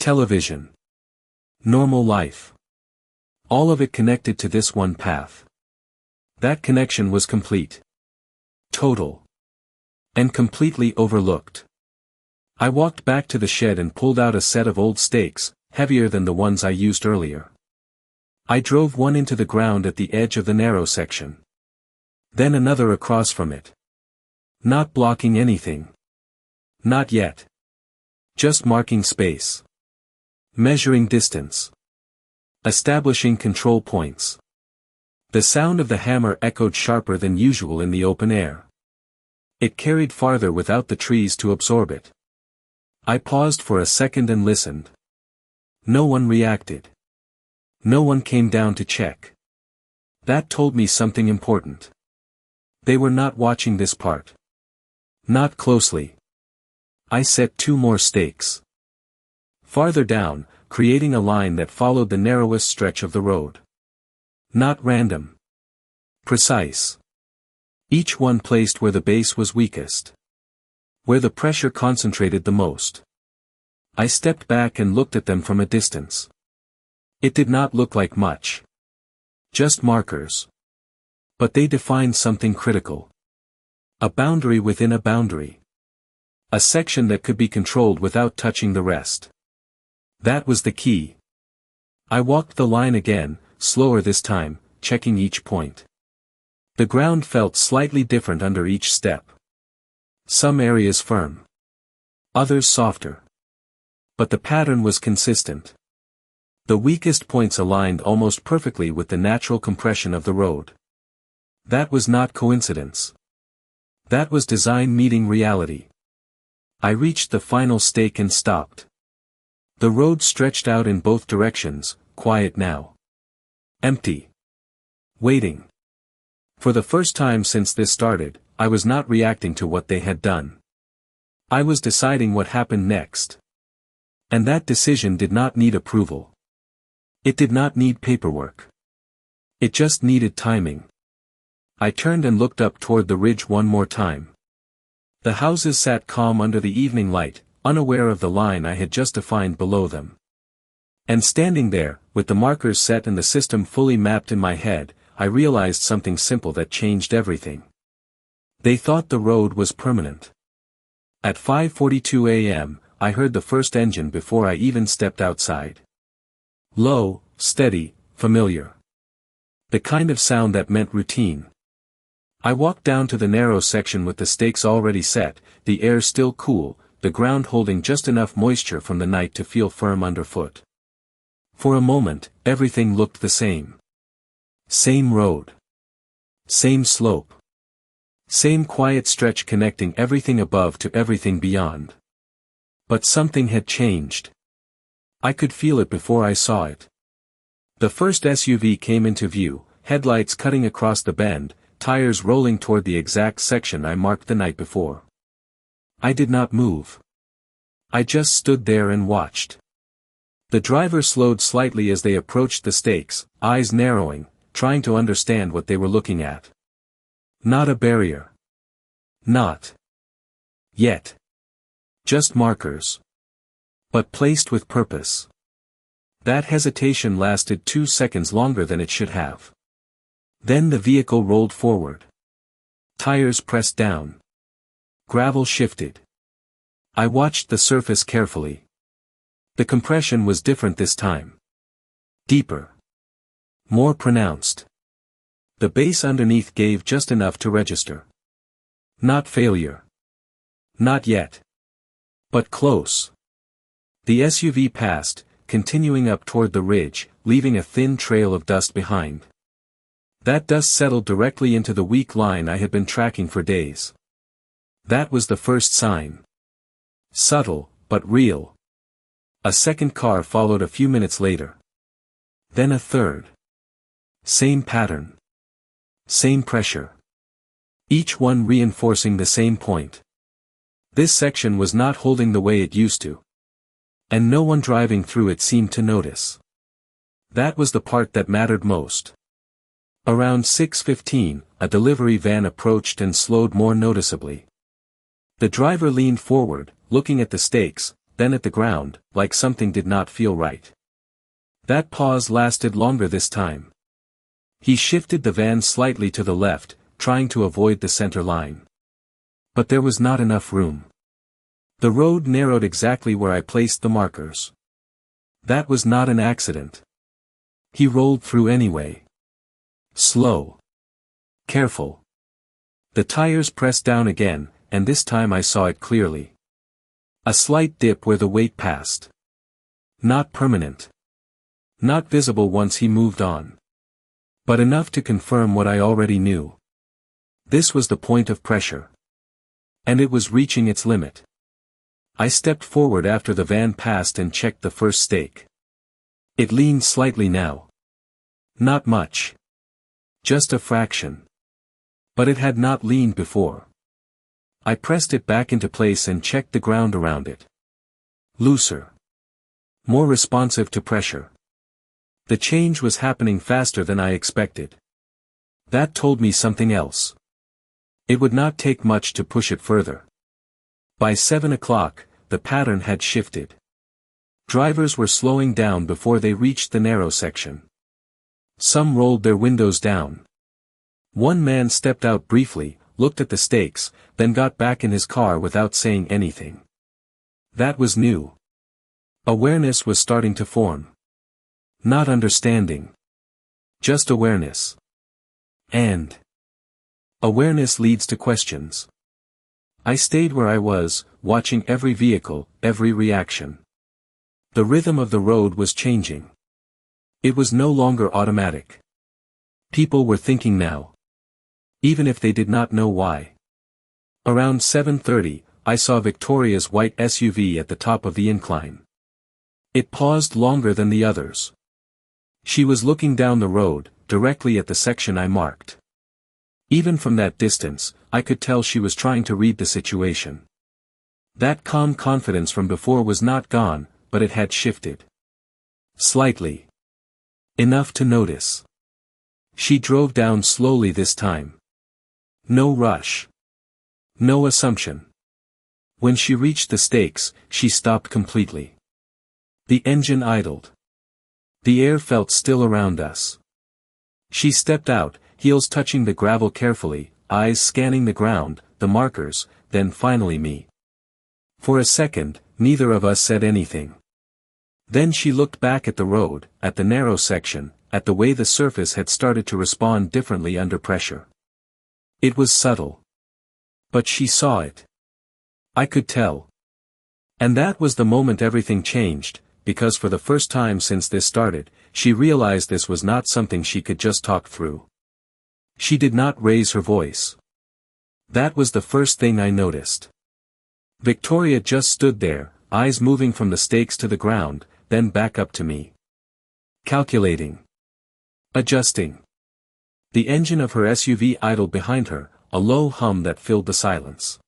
television, normal life. All of it connected to this one path. That connection was complete. Total. And completely overlooked. I walked back to the shed and pulled out a set of old stakes, heavier than the ones I used earlier. I drove one into the ground at the edge of the narrow section. Then another across from it. Not blocking anything. Not yet. Just marking space. Measuring distance. Establishing control points. The sound of the hammer echoed sharper than usual in the open air. It carried farther without the trees to absorb it. I paused for a second and listened. No one reacted. No one came down to check. That told me something important. They were not watching this part. Not closely. I set 2 more stakes. Farther down, creating a line that followed the narrowest stretch of the road. Not random. Precise. Each one placed where the base was weakest. Where the pressure concentrated the most. I stepped back and looked at them from a distance. It did not look like much. Just markers. But they defined something critical. A boundary within a boundary. A section that could be controlled without touching the rest. That was the key. I walked the line again, slower this time, checking each point. The ground felt slightly different under each step. Some areas firm. Others softer. But the pattern was consistent. The weakest points aligned almost perfectly with the natural compression of the road. That was not coincidence. That was design meeting reality. I reached the final stake and stopped. The road stretched out in both directions, quiet now. Empty. Waiting. For the first time since this started, I was not reacting to what they had done. I was deciding what happened next. And that decision did not need approval. It did not need paperwork. It just needed timing. I turned and looked up toward the ridge one more time. The houses sat calm under the evening light, unaware of the line I had just defined below them. And standing there, with the markers set and the system fully mapped in my head, I realized something simple that changed everything. They thought the road was permanent. At 5:42 a.m., I heard the first engine before I even stepped outside. Low, steady, familiar. The kind of sound that meant routine. I walked down to the narrow section with the stakes already set, the air still cool, the ground holding just enough moisture from the night to feel firm underfoot. For a moment, everything looked the same. Same road. Same slope. Same quiet stretch connecting everything above to everything beyond. But something had changed. I could feel it before I saw it. The first SUV came into view, headlights cutting across the bend, tires rolling toward the exact section I marked the night before. I did not move. I just stood there and watched. The driver slowed slightly as they approached the stakes, eyes narrowing, trying to understand what they were looking at. Not a barrier. Not yet. Just markers. But placed with purpose. That hesitation lasted 2 seconds longer than it should have. Then the vehicle rolled forward. Tires pressed down. Gravel shifted. I watched the surface carefully. The compression was different this time. Deeper. More pronounced. The base underneath gave just enough to register. Not failure. Not yet. But close. The SUV passed, continuing up toward the ridge, leaving a thin trail of dust behind. That dust settled directly into the weak line I had been tracking for days. That was the first sign. Subtle, but real. A second car followed a few minutes later. Then a third. Same pattern. Same pressure. Each one reinforcing the same point. This section was not holding the way it used to. And no one driving through it seemed to notice. That was the part that mattered most. Around 6:15, a delivery van approached and slowed more noticeably. The driver leaned forward, looking at the stakes, then at the ground, like something did not feel right. That pause lasted longer this time. He shifted the van slightly to the left, trying to avoid the center line. But there was not enough room. The road narrowed exactly where I placed the markers. That was not an accident. He rolled through anyway. Slow. Careful. The tires pressed down again, and this time I saw it clearly. A slight dip where the weight passed. Not permanent. Not visible once he moved on. But enough to confirm what I already knew. This was the point of pressure. And it was reaching its limit. I stepped forward after the van passed and checked the first stake. It leaned slightly now. Not much. Just a fraction. But it had not leaned before. I pressed it back into place and checked the ground around it. Looser. More responsive to pressure. The change was happening faster than I expected. That told me something else. It would not take much to push it further. By 7 o'clock, the pattern had shifted. Drivers were slowing down before they reached the narrow section. Some rolled their windows down. One man stepped out briefly, looked at the stakes, then got back in his car without saying anything. That was new. Awareness was starting to form. Not understanding. Just awareness. And awareness leads to questions. I stayed where I was, watching every vehicle, every reaction. The rhythm of the road was changing. It was no longer automatic. People were thinking now. Even if they did not know why. Around 7:30, I saw Victoria's white SUV at the top of the incline. It paused longer than the others. She was looking down the road, directly at the section I marked. Even from that distance, I could tell she was trying to read the situation. That calm confidence from before was not gone, but it had shifted. Slightly. Enough to notice. She drove down slowly this time. No rush. No assumption. When she reached the stakes, she stopped completely. The engine idled. The air felt still around us. She stepped out, heels touching the gravel carefully, eyes scanning the ground, the markers, then finally me. For a second, neither of us said anything. Then she looked back at the road, at the narrow section, at the way the surface had started to respond differently under pressure. It was subtle. But she saw it. I could tell. And that was the moment everything changed, because for the first time since this started, she realized this was not something she could just talk through. She did not raise her voice. That was the first thing I noticed. Victoria just stood there, eyes moving from the stakes to the ground, then back up to me. Calculating. Adjusting. The engine of her SUV idled behind her, a low hum that filled the silence.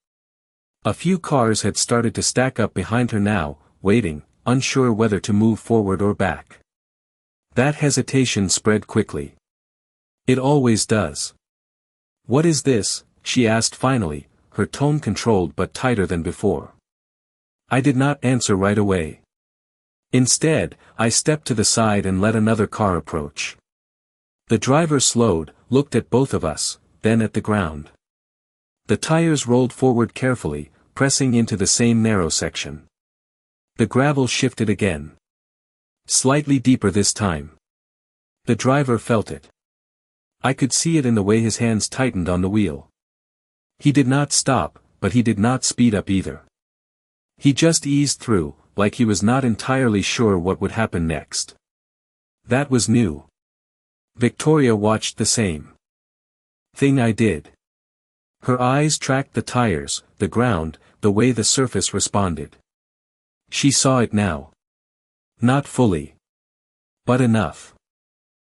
A few cars had started to stack up behind her now, waiting, unsure whether to move forward or back. That hesitation spread quickly. It always does. "What is this?" she asked finally, her tone controlled but tighter than before. I did not answer right away. Instead, I stepped to the side and let another car approach. The driver slowed, looked at both of us, then at the ground. The tires rolled forward carefully, pressing into the same narrow section. The gravel shifted again. Slightly deeper this time. The driver felt it. I could see it in the way his hands tightened on the wheel. He did not stop, but he did not speed up either. He just eased through, like he was not entirely sure what would happen next. That was new. Victoria watched the same thing I did. Her eyes tracked the tires, the ground, the way the surface responded. She saw it now. Not fully. But enough.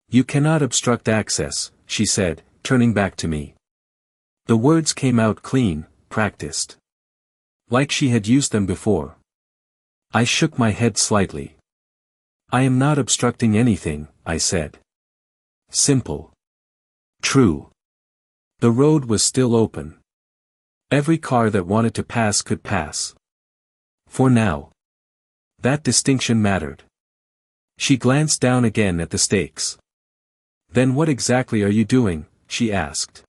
"You cannot obstruct access," she said, turning back to me. The words came out clean, practiced. Like she had used them before. I shook my head slightly. "I am not obstructing anything," I said. Simple. True. The road was still open. Every car that wanted to pass could pass. For now. That distinction mattered. She glanced down again at the stakes. Then what exactly are you doing? She asked.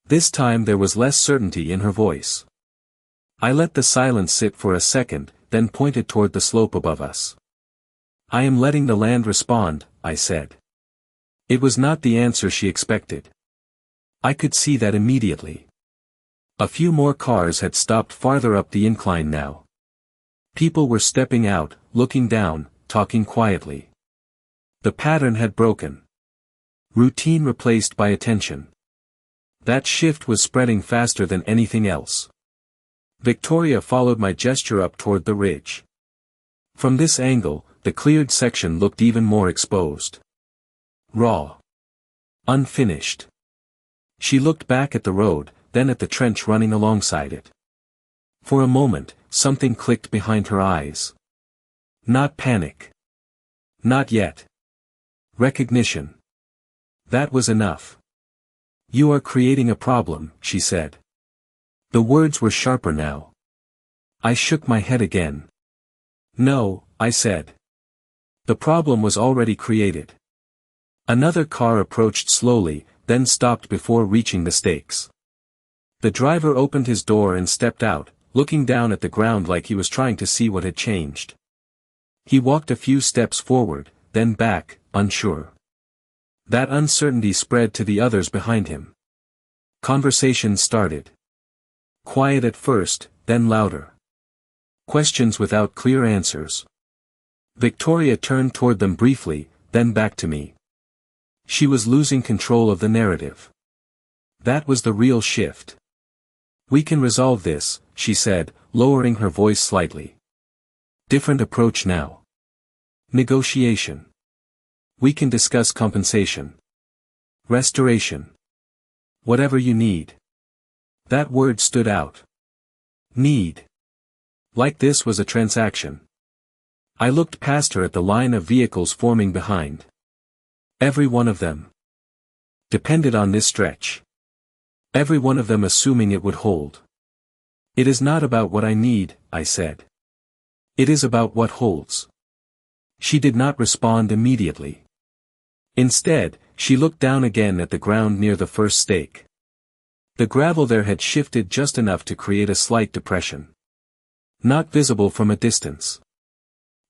This time there was less certainty in her voice. I let the silence sit for a second, then pointed toward the slope above us. I am letting the land respond, I said. It was not the answer she expected. I could see that immediately. A few more cars had stopped farther up the incline now. People were stepping out, looking down, talking quietly. The pattern had broken. Routine replaced by attention. That shift was spreading faster than anything else. Victoria followed my gesture up toward the ridge. From this angle, the cleared section looked even more exposed. Raw. Unfinished. She looked back at the road, then at the trench running alongside it. For a moment, something clicked behind her eyes. Not panic. Not yet. Recognition. That was enough. You are creating a problem, she said. The words were sharper now. I shook my head again. No, I said. The problem was already created. Another car approached slowly, then stopped before reaching the stakes. The driver opened his door and stepped out, looking down at the ground like he was trying to see what had changed. He walked a few steps forward, then back, unsure. That uncertainty spread to the others behind him. Conversation started. Quiet at first, then louder. Questions without clear answers. Victoria turned toward them briefly, then back to me. She was losing control of the narrative. That was the real shift. We can resolve this, she said, lowering her voice slightly. Different approach now. Negotiation. We can discuss compensation. Restoration. Whatever you need. That word stood out. Need. Like this was a transaction. I looked past her at the line of vehicles forming behind. Every one of them depended on this stretch. Every one of them assuming it would hold. It is not about what I need, I said. It is about what holds. She did not respond immediately. Instead, she looked down again at the ground near the first stake. The gravel there had shifted just enough to create a slight depression. Not visible from a distance,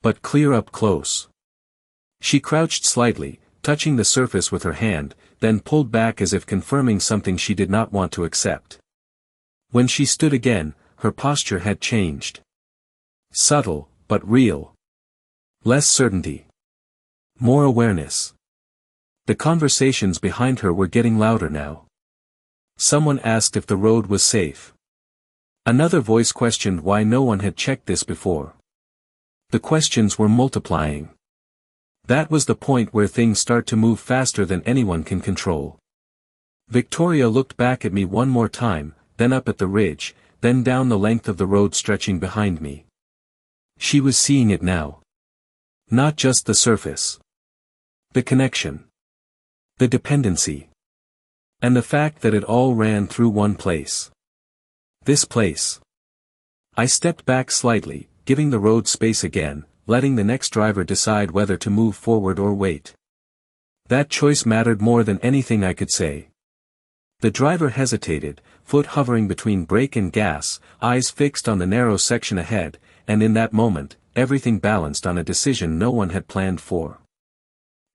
but clear up close. She crouched slightly, touching the surface with her hand, then pulled back as if confirming something she did not want to accept. When she stood again, her posture had changed. Subtle, but real. Less certainty. More awareness. The conversations behind her were getting louder now. Someone asked if the road was safe. Another voice questioned why no one had checked this before. The questions were multiplying. That was the point where things start to move faster than anyone can control. Victoria looked back at me one more time, then up at the ridge, then down the length of the road stretching behind me. She was seeing it now. Not just the surface. The connection. The dependency. And the fact that it all ran through one place. This place. I stepped back slightly, giving the road space again, letting the next driver decide whether to move forward or wait. That choice mattered more than anything I could say. The driver hesitated, foot hovering between brake and gas, eyes fixed on the narrow section ahead, and in that moment, everything balanced on a decision no one had planned for.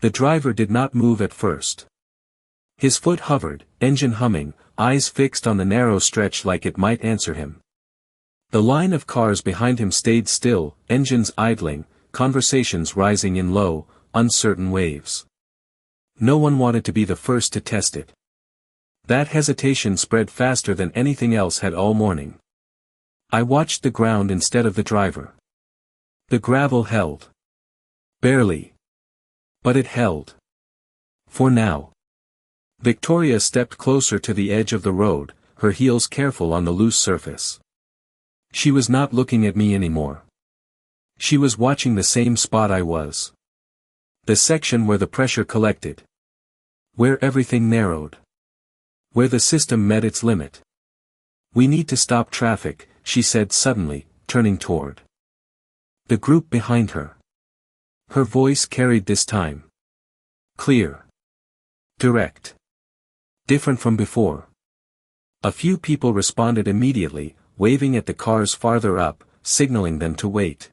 The driver did not move at first. His foot hovered, engine humming, eyes fixed on the narrow stretch like it might answer him. The line of cars behind him stayed still, engines idling, conversations rising in low, uncertain waves. No one wanted to be the first to test it. That hesitation spread faster than anything else had all morning. I watched the ground instead of the driver. The gravel held. Barely. But it held. For now. Victoria stepped closer to the edge of the road, her heels careful on the loose surface. She was not looking at me anymore. She was watching the same spot I was. The section where the pressure collected. Where everything narrowed. Where the system met its limit. We need to stop traffic, she said suddenly, turning toward The group behind her. Her voice carried this time. Clear. Direct. Different from before. A few people responded immediately, waving at the cars farther up, signaling them to wait.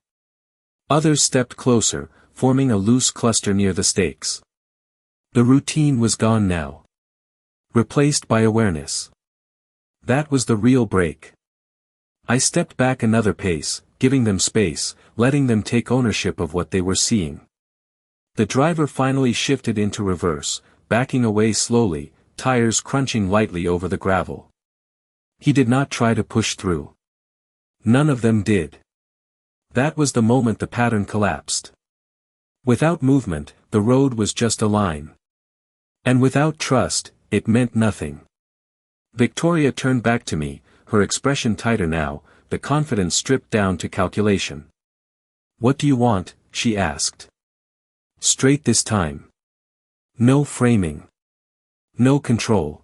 Others stepped closer, forming a loose cluster near the stakes. The routine was gone now. Replaced by awareness. That was the real break. I stepped back another pace, giving them space, letting them take ownership of what they were seeing. The driver finally shifted into reverse, backing away slowly, tires crunching lightly over the gravel. He did not try to push through. None of them did. That was the moment the pattern collapsed. Without movement, the road was just a line. And without trust, it meant nothing. Victoria turned back to me, her expression tighter now, the confidence stripped down to calculation. "What do you want?" she asked. Straight this time. No framing. No control.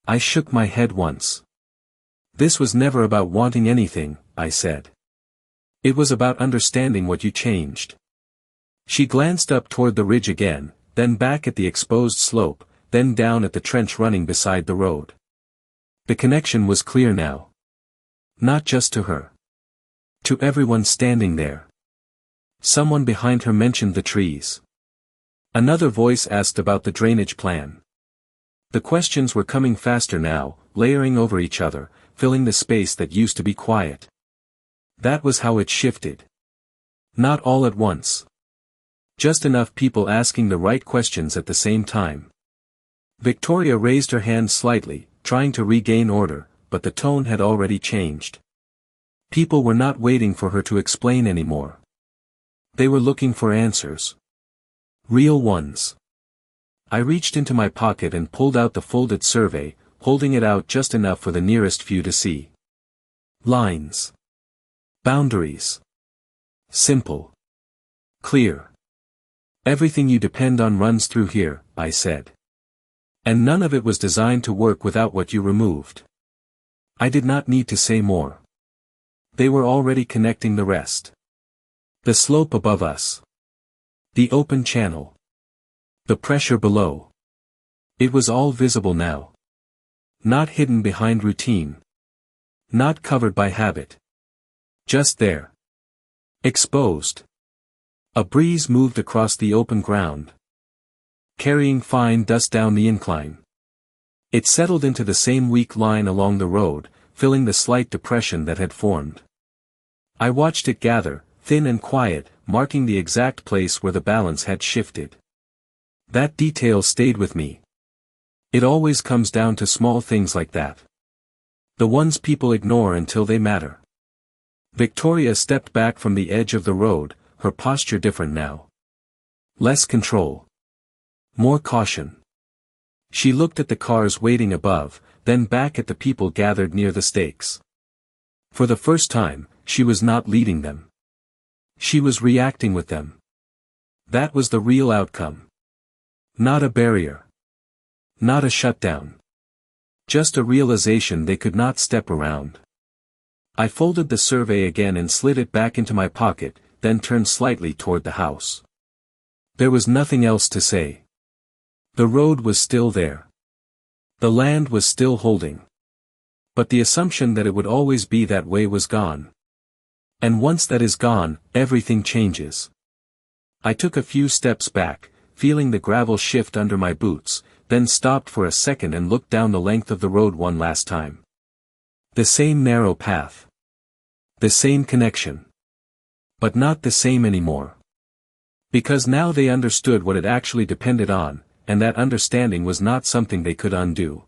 I shook my head once. "This was never about wanting anything," I said. "It was about understanding what you changed." She glanced up toward the ridge again, then back at the exposed slope, then down at the trench running beside the road. The connection was clear now. Not just to her. To everyone standing there. Someone behind her mentioned the trees. Another voice asked about the drainage plan. The questions were coming faster now, layering over each other, filling the space that used to be quiet. That was how it shifted. Not all at once. Just enough people asking the right questions at the same time. Victoria raised her hand slightly, trying to regain order, but the tone had already changed. People were not waiting for her to explain anymore. They were looking for answers. Real ones. I reached into my pocket and pulled out the folded survey, holding it out just enough for the nearest few to see. Lines. Boundaries. Simple. Clear. "Everything you depend on runs through here," I said. "And none of it was designed to work without what you removed." I did not need to say more. They were already connecting the rest. The slope above us. The open channel. The pressure below. It was all visible now. Not hidden behind routine. Not covered by habit. Just there. Exposed. A breeze moved across the open ground, carrying fine dust down the incline. It settled into the same weak line along the road, filling the slight depression that had formed. I watched it gather, thin and quiet, marking the exact place where the balance had shifted. That detail stayed with me. It always comes down to small things like that. The ones people ignore until they matter. Victoria stepped back from the edge of the road, her posture different now. Less control. More caution. She looked at the cars waiting above, then back at the people gathered near the stakes. For the first time, she was not leading them. She was reacting with them. That was the real outcome. Not a barrier. Not a shutdown. Just a realization they could not step around. I folded the survey again and slid it back into my pocket, then turned slightly toward the house. There was nothing else to say. The road was still there. The land was still holding. But the assumption that it would always be that way was gone. And once that is gone, everything changes. I took a few steps back, feeling the gravel shift under my boots, then stopped for a second and looked down the length of the road one last time. The same narrow path. The same connection. But not the same anymore. Because now they understood what it actually depended on, and that understanding was not something they could undo.